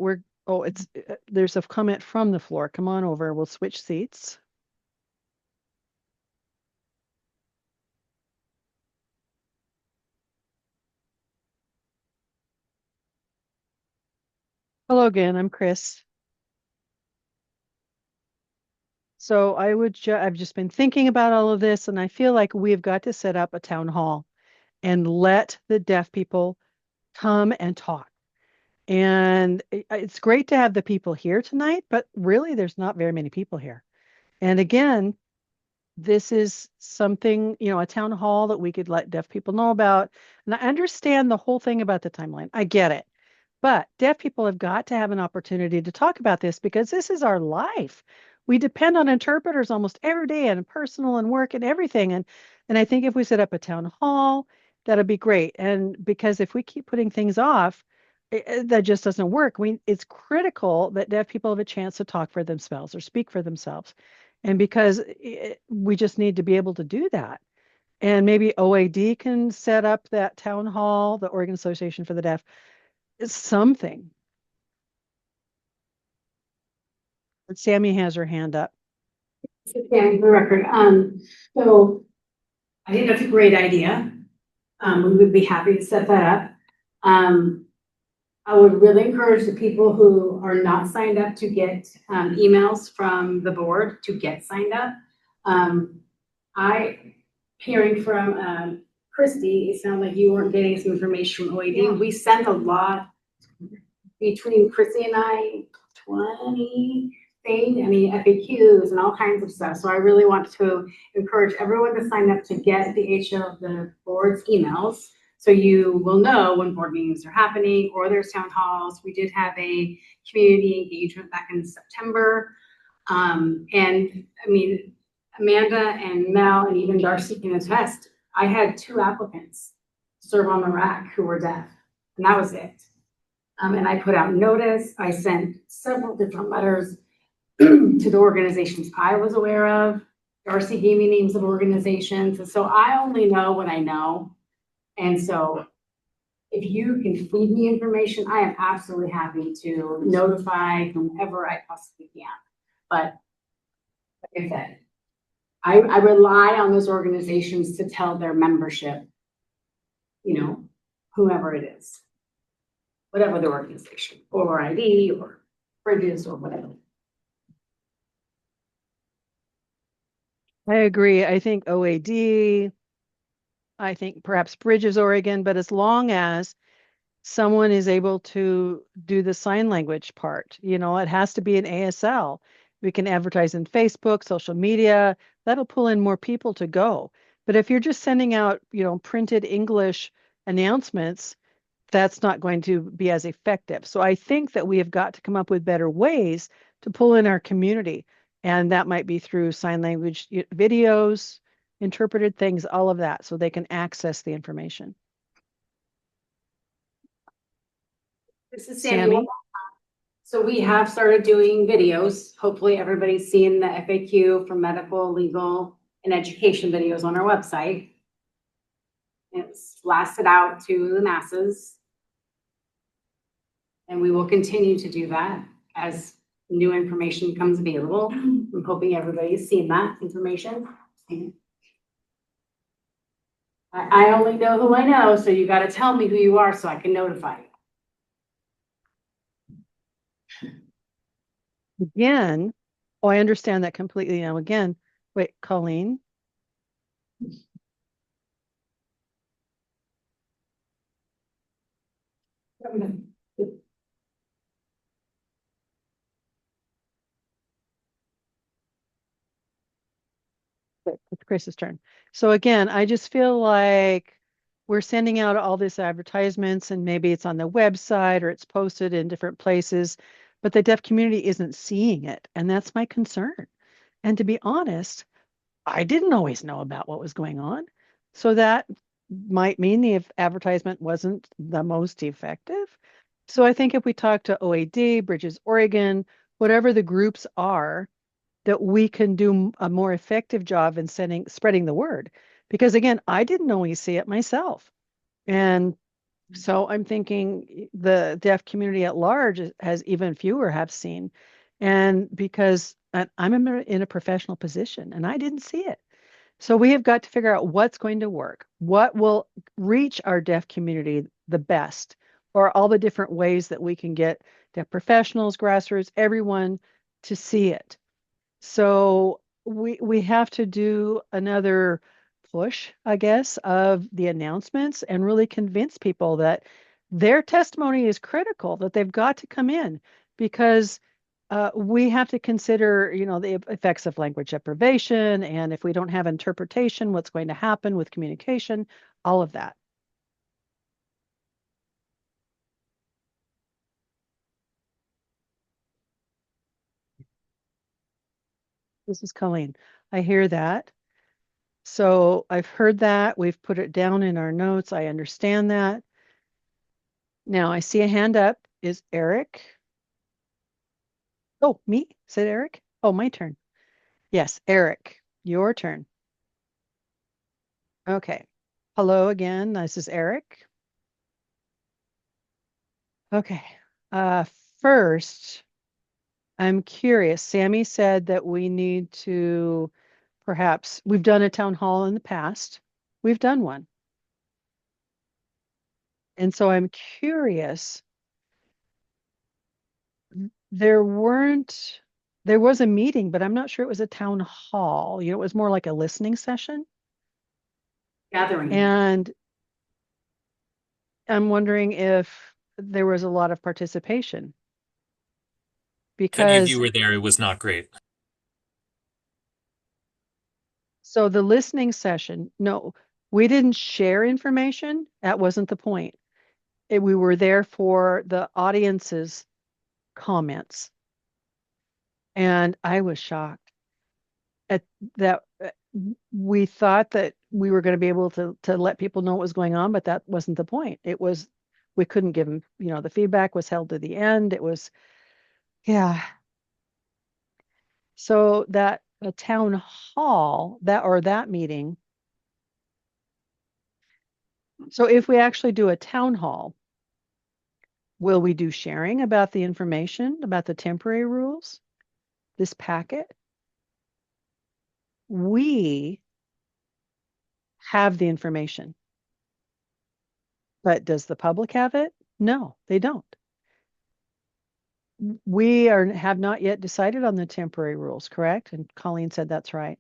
there's a comment from the floor. Come on over. We'll switch seats. Hello again. I'm Chris. So I've just been thinking about all of this, and I feel like we've got to set up a town hall and let the deaf people come and talk. And it's great to have the people here tonight, but really there's not very many people here. And again, this is something, a town hall that we could let deaf people know about. And I understand the whole thing about the timeline. I get it. But deaf people have got to have an opportunity to talk about this because this is our life. We depend on interpreters almost every day and personal and work and everything. And I think if we set up a town hall, that'd be great. And because if we keep putting things off, that just doesn't work. It's critical that deaf people have a chance to talk for themselves or speak for themselves. And because we just need to be able to do that. And maybe OAD can set up that town hall, the Oregon Association for the Deaf, something. Sammy has her hand up. Sammy, for the record. So I think that's a great idea. We would be happy to set that up. I would really encourage the people who are not signed up to get emails from the board to get signed up. Hearing from Christy, it sounded like you weren't getting some information from OAD. Yeah. We sent a lot between Chrissy and I, 20 things, I mean, FAQs and all kinds of stuff. So I really want to encourage everyone to sign up to get the HO of the board's emails. So you will know when board meetings are happening or there's town halls. We did have a community engagement back in September. And I mean, Amanda and Mel and even Darcy can attest, I had 2 applicants serve on the RAC who were deaf, and that was it. And I put out notice, I sent several different letters to the organizations I was aware of. Darcy gave me names of organizations, and so I only know what I know. And so if you can feed me information, I am absolutely happy to notify whomever I possibly can. But like I said, I rely on those organizations to tell their membership, you know, whoever it is, whatever the organization, or ID, or Bridges, or whatever. I agree. I think OAD, I think perhaps Bridges, Oregon, but as long as someone is able to do the sign language part, you know, it has to be an ASL. We can advertise in Facebook, social media, that'll pull in more people to go. But if you're just sending out, you know, printed English announcements, that's not going to be as effective. So I think that we have got to come up with better ways to pull in our community. And that might be through sign language videos, interpreted things, all of that, so they can access the information. This is Sammy? Sammy. So we have started doing videos. Hopefully everybody's seeing the FAQ for medical, legal, and education videos on our website. It's blasted out to the masses. And we will continue to do that as new information becomes available. I'm hoping everybody's seen that information. I only know who I know, so you gotta tell me who you are so I can notify you. Again, oh, I understand that completely now. Again, wait, Colleen? It's Chris's turn. So again, I just feel like we're sending out all these advertisements and maybe it's on the website or it's posted in different places, but the deaf community isn't seeing it. And that's my concern. And to be honest, I didn't always know about what was going on. So that might mean the advertisement wasn't the most effective. So I think if we talk to OAD, Bridges, Oregon, whatever the groups are, that we can do a more effective job in spreading the word. Because again, I didn't always see it myself. And so I'm thinking the deaf community at large has even fewer have seen. And because I'm in a professional position and I didn't see it. So we have got to figure out what's going to work, what will reach our deaf community the best, or all the different ways that we can get deaf professionals, grassroots, everyone to see it. So we have to do another push, I guess, of the announcements and really convince people that their testimony is critical, that they've got to come in because we have to consider, you know, the effects of language deprivation, and if we don't have interpretation, what's going to happen with communication, all of that. This is Colleen. I hear that. So I've heard that. We've put it down in our notes. I understand that. Now I see a hand up. Is Eric? Oh, me? Said Eric? Oh, my turn. Yes, Eric, your turn. Okay. Hello again. This is Eric. Okay. Uh, First, I'm curious. Sammy said that we need to perhaps, we've done a town hall in the past. We've done one. And so I'm curious. There weren't, there was a meeting, but I'm not sure it was a town hall. You know, it was more like a listening session. gathering. And I'm wondering if there was a lot of participation. Any of Because you were there, it was not great. so the listening session, no, we didn't share information. That wasn't the point. We were there for the audience's comments. And I was shocked at that. We thought that we were going to be able to let people know what was going on, but that wasn't the point. It was, we couldn't give them, the feedback was held to the end. It was, yeah. So that a town hall, that meeting. So if we actually do a town hall, will we do sharing about the information, about the temporary rules, this packet? We have the information. But does the public have it? No, they don't. We have not yet decided on the temporary rules, correct? And Colleen said that's right.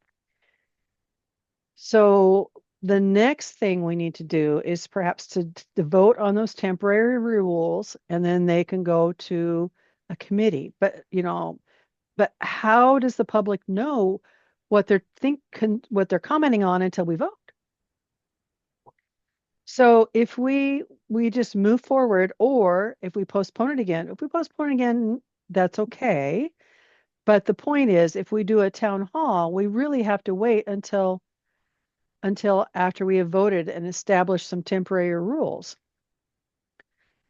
So the next thing we need to do is perhaps to vote on those temporary rules, and then they can go to a committee. But but how does the public know what what they're commenting on until we vote? So if we just move forward, or if we postpone it again, that's okay. But the point is, if we do a town hall, we really have to wait until after we have voted and established some temporary rules.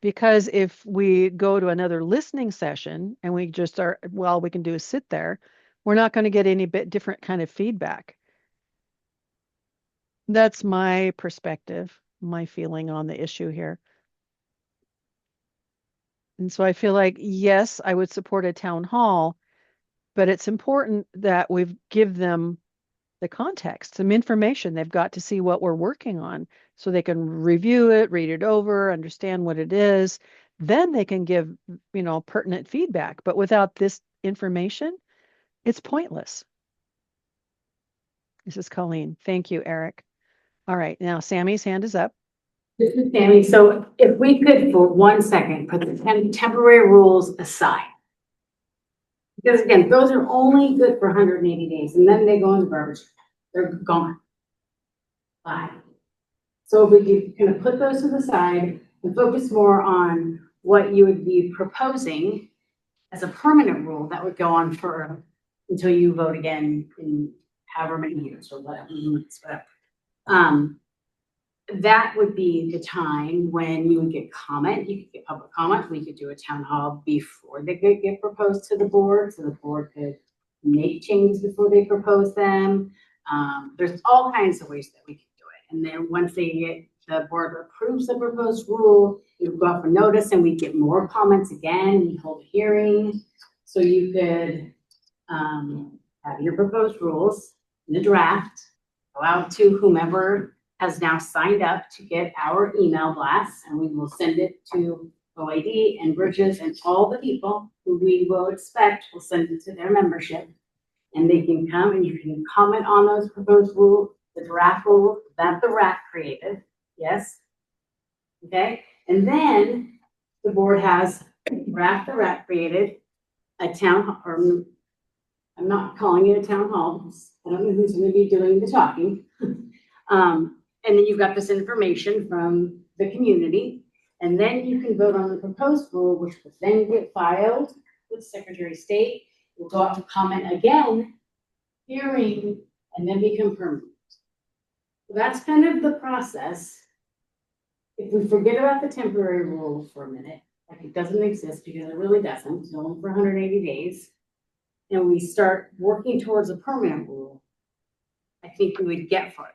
Because if we go to another listening session and we just we can do is sit there, we're not going to get any bit different kind of feedback. That's my perspective, my feeling on the issue here. And so I feel like, yes, I would support a town hall, but it's important that we give them the context, some information. They've got to see what we're working on so they can review it, read it over, understand what it is. Then they can give, pertinent feedback. But without this information, it's pointless. This is Colleen. Thank you, Eric. All right, now Sammy's hand is up. This is Tammy. So if we could, for 1 second, put the temporary rules aside. Because again, those are only good for 180 days, and then they go in the garbage. They're gone. Bye. So if we could kind of put those to the side and focus more on what you would be proposing as a permanent rule that would go on for until you vote again in however many years or whatever. That would be the time when you would get comment. You could get public comment. We could do a town hall before they could get proposed to the board, so the board could make changes before they propose them. There's all kinds of ways that we can do it. And then once the board approves the proposed rule, it would go out for notice, and we get more comments again. We hold a hearing, so you could have your proposed rules in the draft, go out to whomever has now signed up to get our email blasts, and we will send it to OID and Bridges and all the people who we will expect will send it to their membership. And they can come and you can comment on those proposed rules, the draft rule that the RAC created. Yes. Okay. And then the board has draft the RAC created, a town, or I'm not calling it a town hall. I don't know who's going to be doing the talking. And then you've got this information from the community, and then you can vote on the proposed rule, which will then get filed with Secretary of State. We'll go out to comment again, hearing, and then become permanent. So that's kind of the process. If we forget about the temporary rule for a minute, like it doesn't exist because it really doesn't, it's only for 180 days, and we start working towards a permanent rule, I think we would get farther.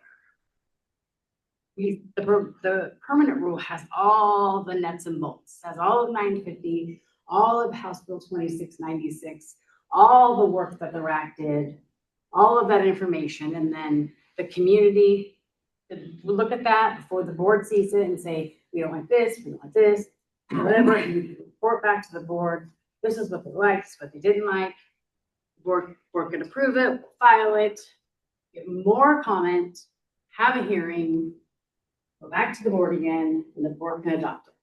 The permanent rule has all the nuts and bolts, has all of 950, all of House Bill 2696, all the work that the RAC did, all of that information, and then the community will look at that before the board sees it and say, we don't like this, we don't like this, whatever, and you can report back to the board. This is what they liked, this is what they didn't like. The board can approve it, file it, get more comment, have a hearing, go back to the board again, and the board can adopt it.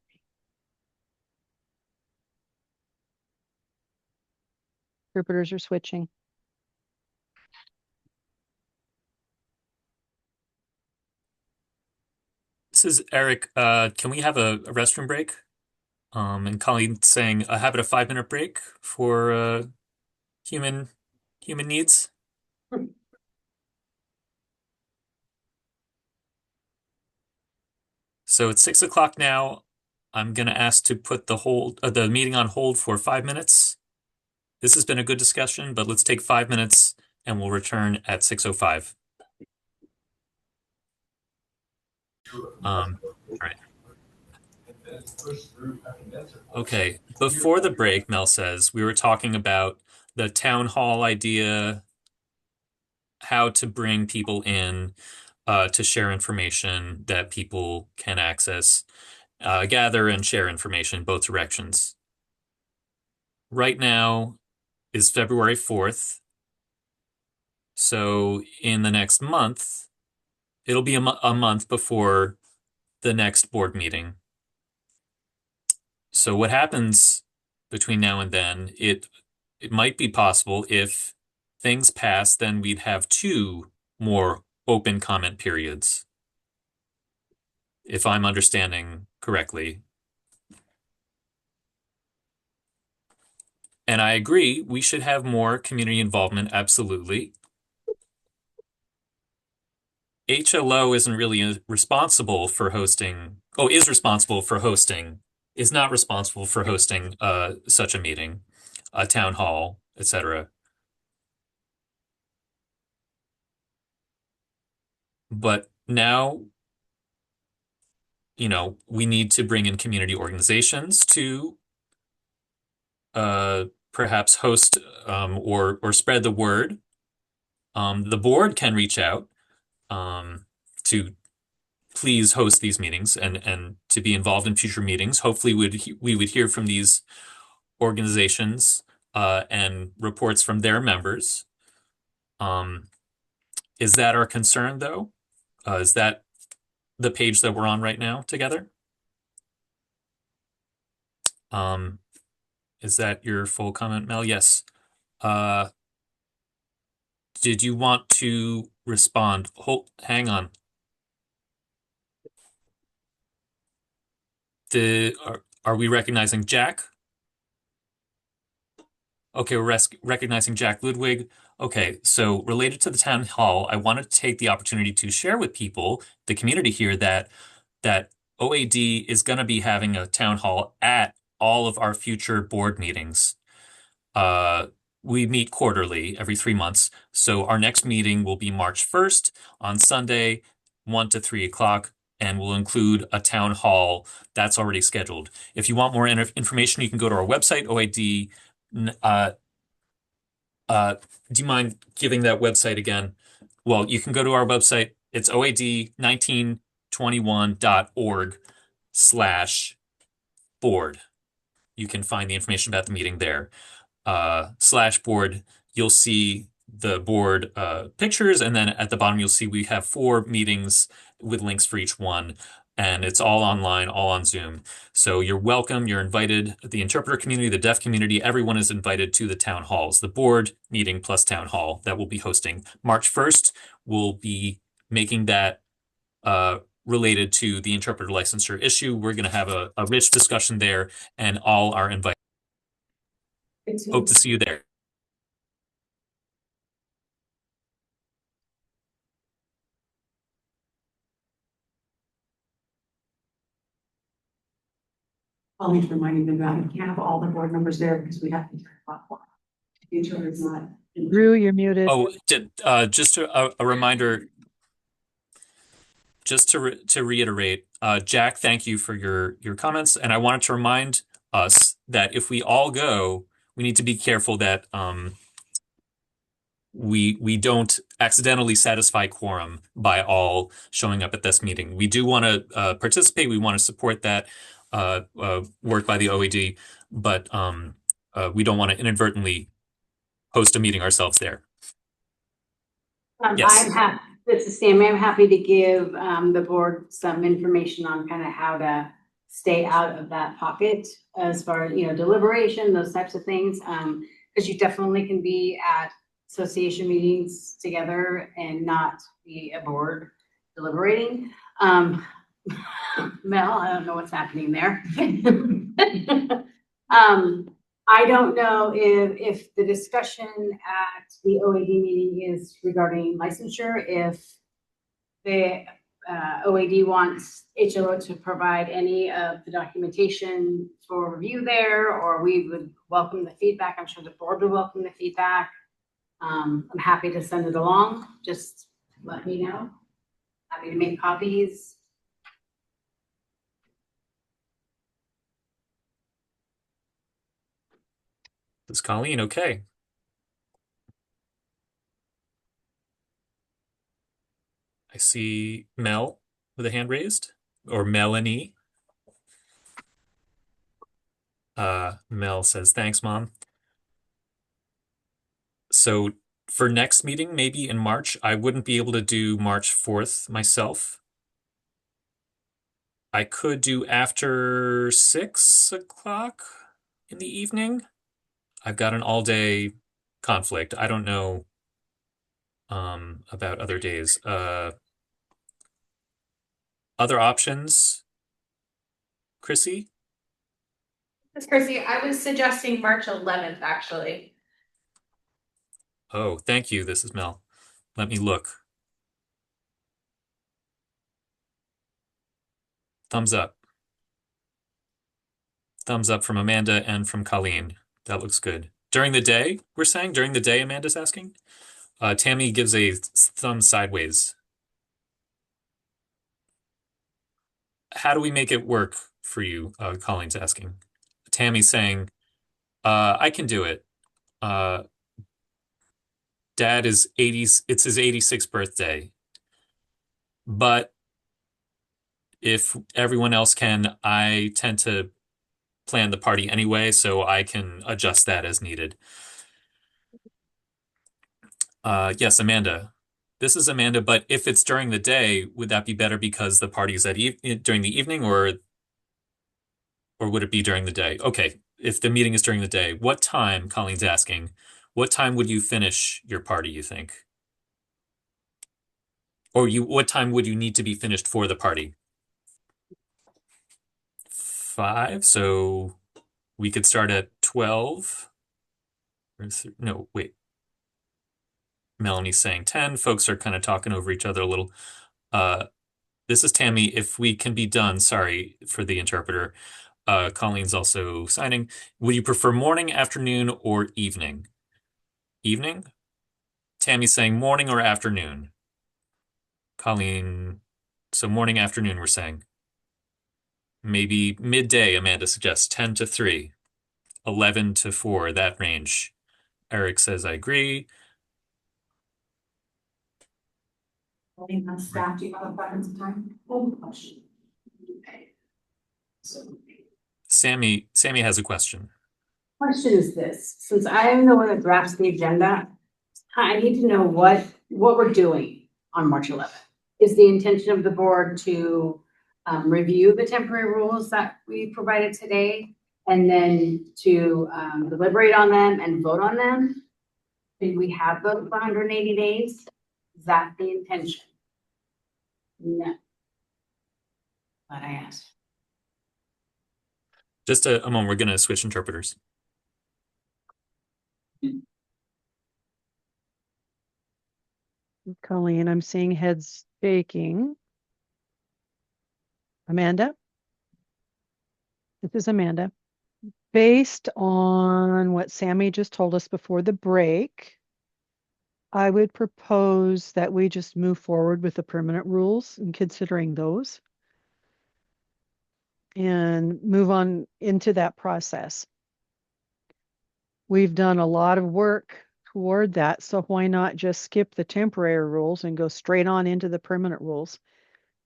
Interpreters are switching. This is Eric. Can we have a restroom break? And Colleen saying, how about a 5-minute break for human needs? So it's 6 o'clock now. I'm going to ask to put the meeting on hold for 5 minutes. This has been a good discussion, but let's take 5 minutes and we'll return at 6:05. All right. Okay. Before the break, Mel says, we were talking about the town hall idea, how to bring people in to share information that people can access, gather and share information both directions. Right now is February 4th. So in the next month, it'll be a month before the next board meeting. So what happens between now and then, it might be possible if things pass, then we'd have 2 more open comment periods, if I'm understanding correctly. And I agree, we should have more community involvement, absolutely. HLO isn't really responsible for hosting, is responsible for hosting, is not responsible for hosting such a meeting, a town hall, etc. But now, we need to bring in community organizations to perhaps host or spread the word. The board can reach out to please host these meetings and to be involved in future meetings. Hopefully we would hear from these organizations and reports from their members. Is that our concern, though? Is that the page that we're on right now together? Is that your full comment, Mel? Yes. Did you want to respond? Hang on. Are we recognizing Jack? Okay, we're recognizing Jack Ludwig. Okay, so related to the town hall, I wanted to take the opportunity to share with people, the community here, that OAD is going to be having a town hall at all of our future board meetings. We meet quarterly, every 3 months. So our next meeting will be March 1st on Sunday, 1 to 3 o'clock, and will include a town hall that's already scheduled. If you want more information, you can go to our website, OAD. Do you mind giving that website again? Well, you can go to our website. It's oad1921.org/board. You can find the information about the meeting there. /board, you'll see the board pictures, and then at the bottom you'll see we have 4 meetings with links for each one, and it's all online, all on Zoom. So you're welcome, you're invited. The interpreter community, the deaf community, everyone is invited to the town halls, the board meeting plus town hall that we'll be hosting. March 1st, we'll be making that related to the interpreter licensure issue. We're going to have a rich discussion there, and all are invited. Hope to see you there. Always reminding them that we can't have all the board members there because we have to turn platform. Future is not. Rue, you're muted. Oh, just a reminder, just to reiterate, Jack, thank you for your comments. And I wanted to remind us that if we all go, we need to be careful that we don't accidentally satisfy quorum by all showing up at this meeting. We do want to participate. We want to support that work by the OAD, but we don't want to inadvertently host a meeting ourselves there. Yes. This is Sammy. I'm happy to give the board some information on kind of how to stay out of that pocket as far as, deliberation, those types of things. Because you definitely can be at association meetings together and not be a board deliberating. Mel, I don't know what's happening there. I don't know if the discussion at the OAD meeting is regarding licensure, if the OAD wants HLO to provide any of the documentation for review there, or we would welcome the feedback. I'm sure the board would welcome the feedback. I'm happy to send it along. Just let me know. Happy to make copies. Is Colleen okay? I see Mel with a hand raised, or Melanie. Mel says, thanks, Mom. So for next meeting, maybe in March, I wouldn't be able to do March 4th myself. I could do after 6 o'clock in the evening. I've got an all-day conflict. I don't know about other days. Other options, Chrissy? Miss Chrissy, I was suggesting March 11th, actually. Oh, thank you. This is Mel. Let me look. Thumbs up. Thumbs up from Amanda and from Colleen. That looks good. During the day, we're saying? During the day, Amanda's asking? Tammy gives a thumb sideways. How do we make it work for you? Colleen's asking. Tammy's saying, I can do it. Dad is 80, it's his 86th birthday. But if everyone else can, I tend to plan the party anyway, so I can adjust that as needed. Yes, Amanda. This is Amanda, but if it's during the day, would that be better because the party's at during the evening, or would it be during the day? Okay, if the meeting is during the day, what time, Colleen's asking, what time would you finish your party, you think? Or what time would you need to be finished for the party? 5, so we could start at 12. No, wait. Melanie's saying 10. Folks are kind of talking over each other a little. This is Tammy. If we can be done, sorry for the interpreter. Colleen's also signing. Would you prefer morning, afternoon, or evening? Evening? Tammy's saying morning or afternoon. Colleen, so morning, afternoon, we're saying. Maybe midday, Amanda suggests 10 to 3, 11 to 4, that range. Eric says, I agree. Staff, do you have a preference of time? Question. Sammy has a question. Question is this, since I am the one that drafts the agenda, I need to know what we're doing on March 11th. Is the intention of the board to review the temporary rules that we provided today and then to deliberate on them and vote on them? Did we have those 180 days? Is that the intention? No. But I asked. Just a moment, we're going to switch interpreters. Colleen, I'm seeing heads shaking. Amanda? This is Amanda. Based on what Sammy just told us before the break, I would propose that we just move forward with the permanent rules and considering those and move on into that process. We've done a lot of work toward that, so why not just skip the temporary rules and go straight on into the permanent rules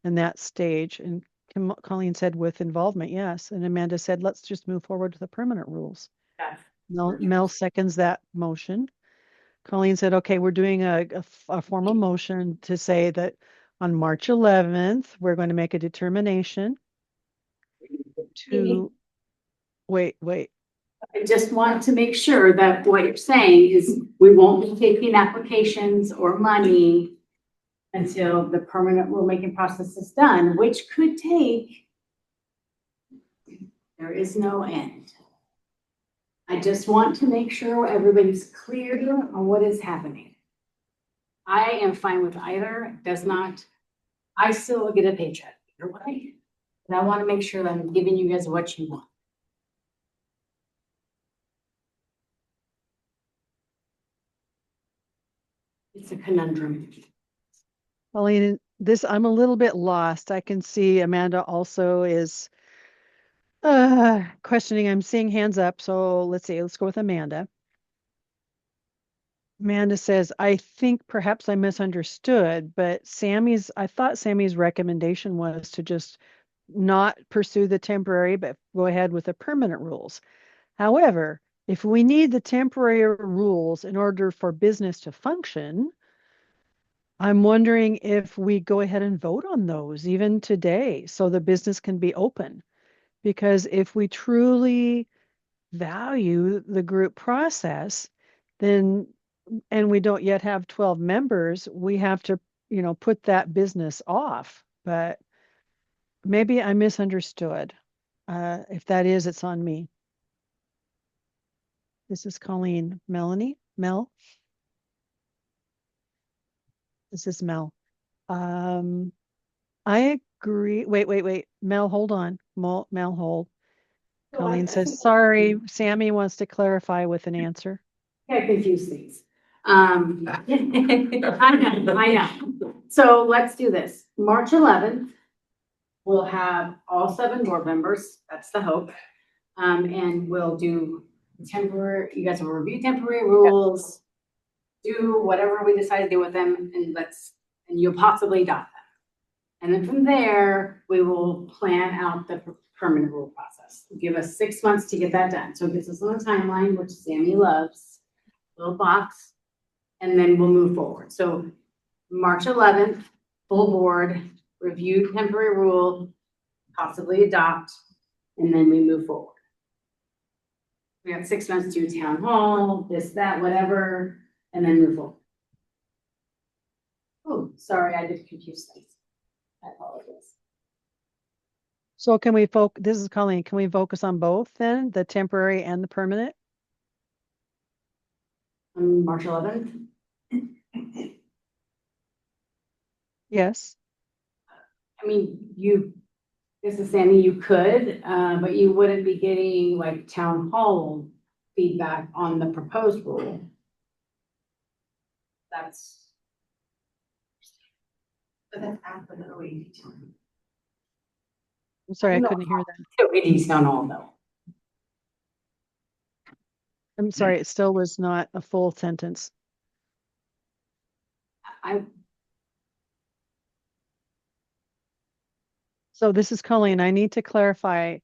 in that stage? And Colleen said with involvement, yes. And Amanda said, let's just move forward with the permanent rules. Yes. Mel seconds that motion. Colleen said, okay, we're doing a formal motion to say that on March 11th, we're going to make a determination to, wait. I just want to make sure that what you're saying is we won't be taking applications or money until the permanent rulemaking process is done, which could take, there is no end. I just want to make sure everybody's clear on what is happening. I am fine with either, does not, I still get a paycheck either way. And I want to make sure that I'm giving you guys what you want. It's a conundrum. Colleen, this, I'm a little bit lost. I can see Amanda also is questioning. I'm seeing hands up. So let's see, let's go with Amanda. Amanda says, I think perhaps I misunderstood, but I thought Sammy's recommendation was to just not pursue the temporary, but go ahead with the permanent rules. However, if we need the temporary rules in order for business to function, I'm wondering if we go ahead and vote on those even today so the business can be open. Because if we truly value the group process, then, and we don't yet have 12 members, we have to, put that business off. But maybe I misunderstood. If that is, it's on me. This is Colleen. Melanie? Mel? This is Mel. I agree. Wait. Mel, hold on. Mel, hold. Colleen says, sorry, Sammy wants to clarify with an answer. I confuse things. I know. So let's do this. March 11th, we'll have all 7 board members. That's the hope. And we'll do temporary, you guys will review temporary rules, do whatever we decide to do with them, and you'll possibly adopt them. And then from there, we will plan out the permanent rule process. Give us 6 months to get that done. So it gives us a little timeline, which Sammy loves, little box, and then we'll move forward. So March 11th, full board, review temporary rule, possibly adopt, and then we move forward. We have 6 months to do town hall, this, that, whatever, and then move forward. Oh, sorry, I did confuse things. I apologize. So can we this is Colleen, can we focus on both then, the temporary and the permanent? On March 11th? Yes. I mean, this is Sammy, you could, but you wouldn't be getting like town hall feedback on the proposed rule. But that's after the OAD. I'm sorry, I No. couldn't hear that. OAD's town hall though. I'm sorry, it still was not a full sentence. So this is Colleen. I need to clarify.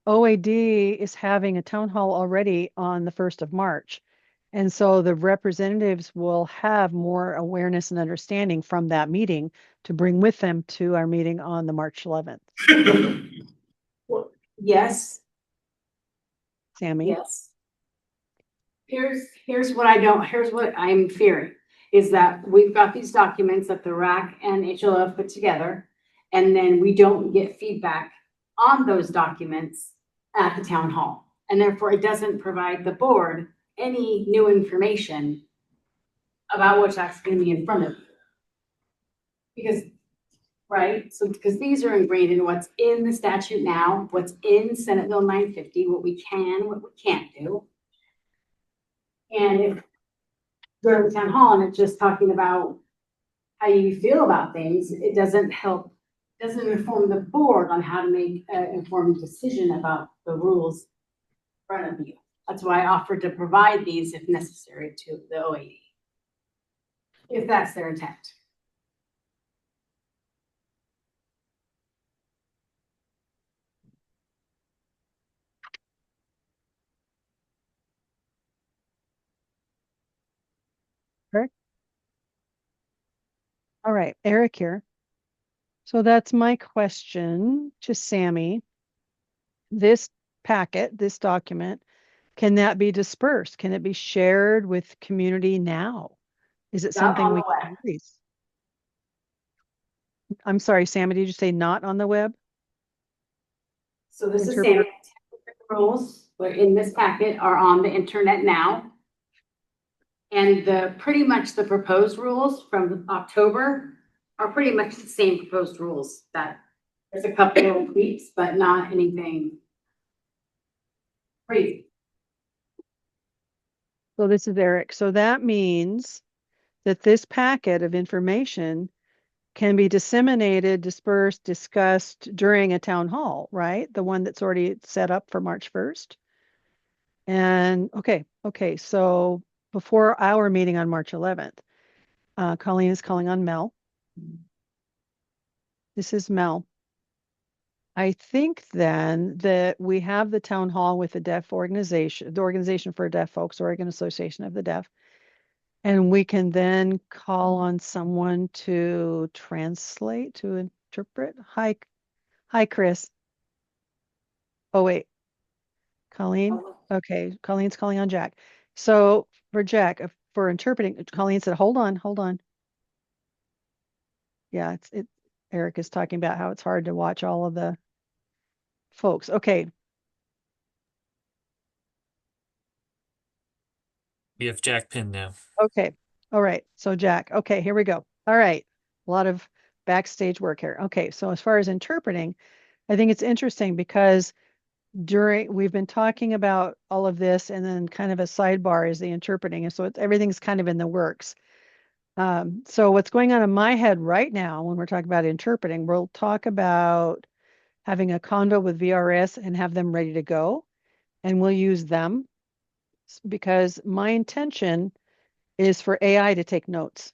OAD is having a town hall already on the 1st of March. And so the representatives will have more awareness and understanding from that meeting to bring with them to our meeting on the March 11th. Yes. Sammy? Yes. Here's what I'm fearing is that we've got these documents that the RAC and HLF put together, and then we don't get feedback on those documents at the town hall. And therefore it doesn't provide the board any new information about what's actually going to be in front of you. Because, right, so because these are ingrained in what's in the statute now, what's in Senate Bill 950, what we can, what we can't do. And if during the town hall and it's just talking about how you feel about things, it doesn't inform the board on how to make an informed decision about the rules in front of you. That's why I offered to provide these if necessary to the OAD, if that's their intent. right, Eric here. So that's my question to Sammy. This packet, this document, can that be dispersed? Can it be shared with community now? Is it Not something on we the can web. release? I'm sorry, Sammy, did you say not on the web? So this is Interpreter. standard rules, were in this packet are on the internet now. And pretty much the proposed rules from October are pretty much the same proposed rules. That there's a couple of tweaks, but not anything crazy. So this is Eric. So that means that this packet of information can be disseminated, dispersed, discussed during a town hall, right? The one that's already set up for March 1st. And okay, so before our meeting on March 11th, Colleen is calling on Mel. This is Mel. I think then that we have the town hall with the deaf organization, the Organization for Deaf Folks, Oregon Association of the Deaf. And we can then call on someone to translate, to interpret. Hi, Chris. Oh, wait. Colleen? Okay, Colleen's calling on Jack. So for Jack, for interpreting, Colleen said, hold on. Yeah, Eric is talking about how it's hard to watch all of the folks. Okay, We have Jack pinned now. okay. All right. So Jack, okay, here we go. All right. A lot of backstage work here. Okay, so as far as interpreting, I think it's interesting because we've been talking about all of this, and then kind of a sidebar is the interpreting. And so everything's kind of in the works. So what's going on in my head right now when we're talking about interpreting, we'll talk about having a convo with VRS and have them ready to go. And we'll use them because my intention is for AI to take notes.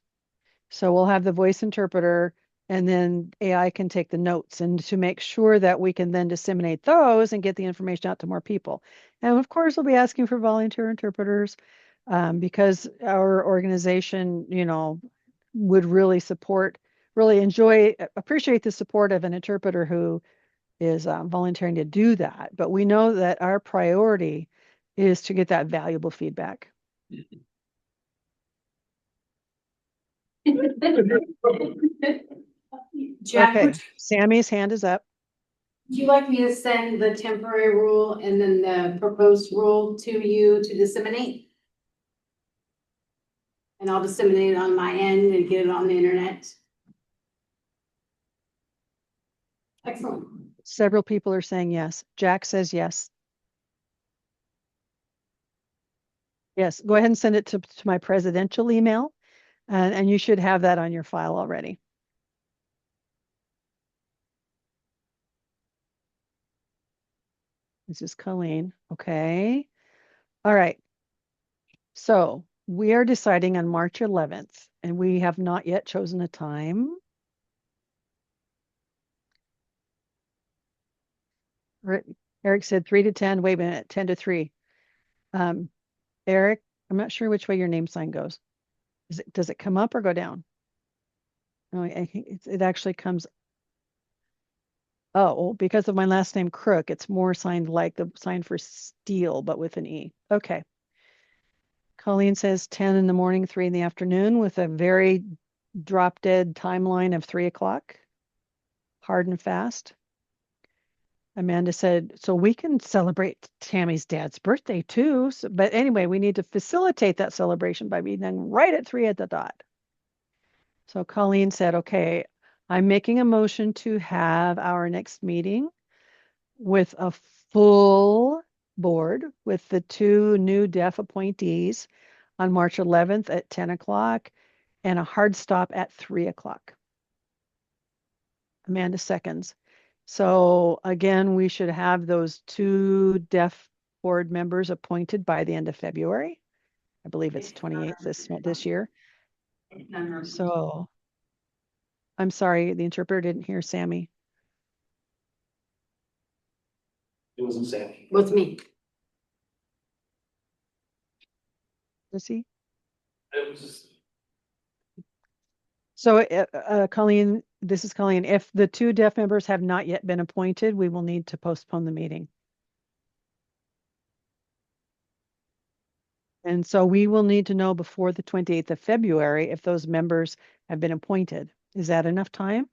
So we'll have the voice interpreter, and then AI can take the notes, and to make sure that we can then disseminate those and get the information out to more people. And of course, we'll be asking for volunteer interpreters because our organization, would really appreciate the support of an interpreter who is volunteering to do that. But we know that our priority is to get that valuable feedback. Jack, Okay, Sammy's hand is up. would you like me to send the temporary rule and then the proposed rule to you to disseminate? And I'll disseminate it on my end and get it on the internet. Excellent. Several people are saying yes. Jack says yes. Yes, go ahead and send it to my presidential email, and you should have that on your file already. This is Colleen. Okay. All right. So we are deciding on March 11th, and we have not yet chosen a time. Eric said 3 to 10. Wait a minute, 10 to 3. Eric, I'm not sure which way your name sign goes. Does it come up or go down? No, I think it actually comes. Oh, well, because of my last name Crook, it's more signed like the sign for steel, but with an E. Okay. Colleen says 10 in the morning, 3 in the afternoon, with a very drop dead timeline of 3 o'clock. Hard and fast. Amanda said, so we can celebrate Tammy's dad's birthday too. But anyway, we need to facilitate that celebration by being done right at 3 at the dot. So Colleen said, okay, I'm making a motion to have our next meeting with a full board with the 2 new deaf appointees on March 11th at 10 o'clock and a hard stop at 3 o'clock. Amanda seconds. So again, we should have those 2 deaf board members appointed by the end of February. I believe it's 28th this year. So I'm sorry, the interpreter didn't hear Sammy. It wasn't Sammy. With me. Was he? It was just, So, Colleen, this is Colleen. If the two deaf members have not yet been appointed, we will need to postpone the meeting. And so we will need to know before the 28th of February if those members have been appointed. Is that enough time?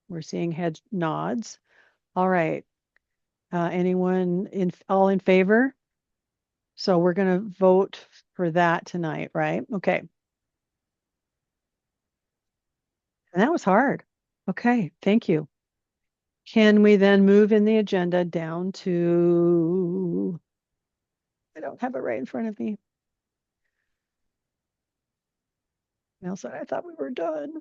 We're seeing head nods. All right. Anyone all in favor? So we're going to vote for that tonight, right? Okay. And that was hard. Okay, thank you. Can we then move in the agenda down to, I don't have it right in front of me. Mel said, I thought we were done.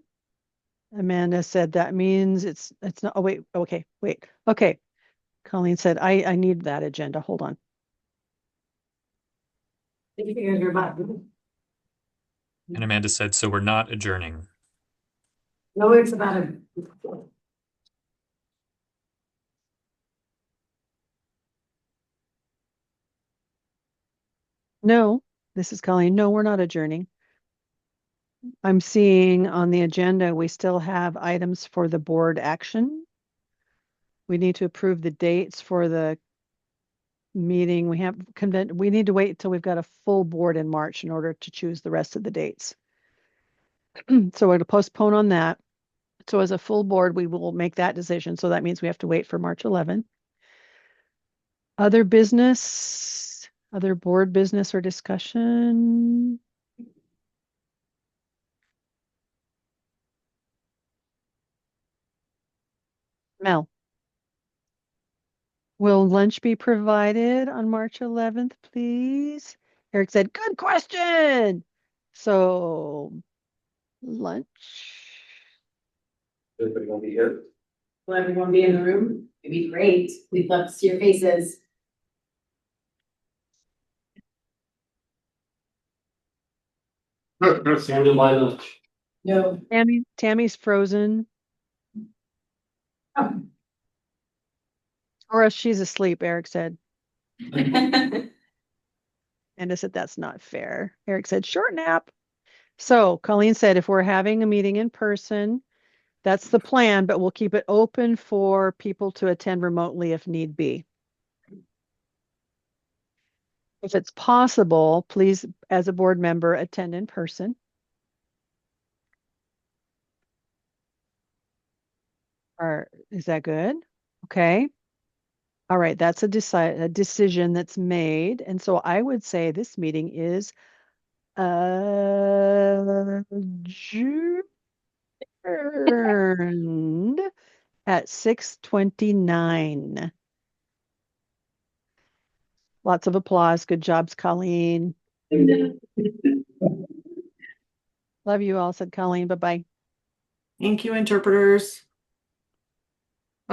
Amanda said that means it's not, oh wait, okay, wait. Okay. Colleen said, I need that agenda. Hold on. And Amanda said, so we're not adjourning. No, it's about a. No, this is Colleen. No, we're not adjourning. I'm seeing on the agenda, we still have items for the board action. We need to approve the dates for the meeting. We need to wait until we've got a full board in March in order to choose the rest of the dates. So we're going to postpone on that. So as a full board, we will make that decision. So that means we have to wait for March 11th. Other business, other board business or discussion? Mel. Will lunch be provided on March 11th, please? Eric said, good question. So lunch. Everybody gonna be here? Will everyone be in the room? It'd be great. We'd love to see your faces. Sandra by lunch. No. Tammy's frozen. Oh. Or else she's asleep, Eric said. No. And I said, that's not fair. Eric said, short nap. So Colleen said, if we're having a meeting in person, that's the plan, but we'll keep it open for people to attend remotely if need be. If it's possible, please, as a board member, attend in person. Is that good? Okay. All right, that's a decision that's made. And so I would say this meeting is adjourned at 6:29. Lots of applause. Good jobs, Colleen. Love you all, said Colleen. Bye-bye. Thank you, interpreters.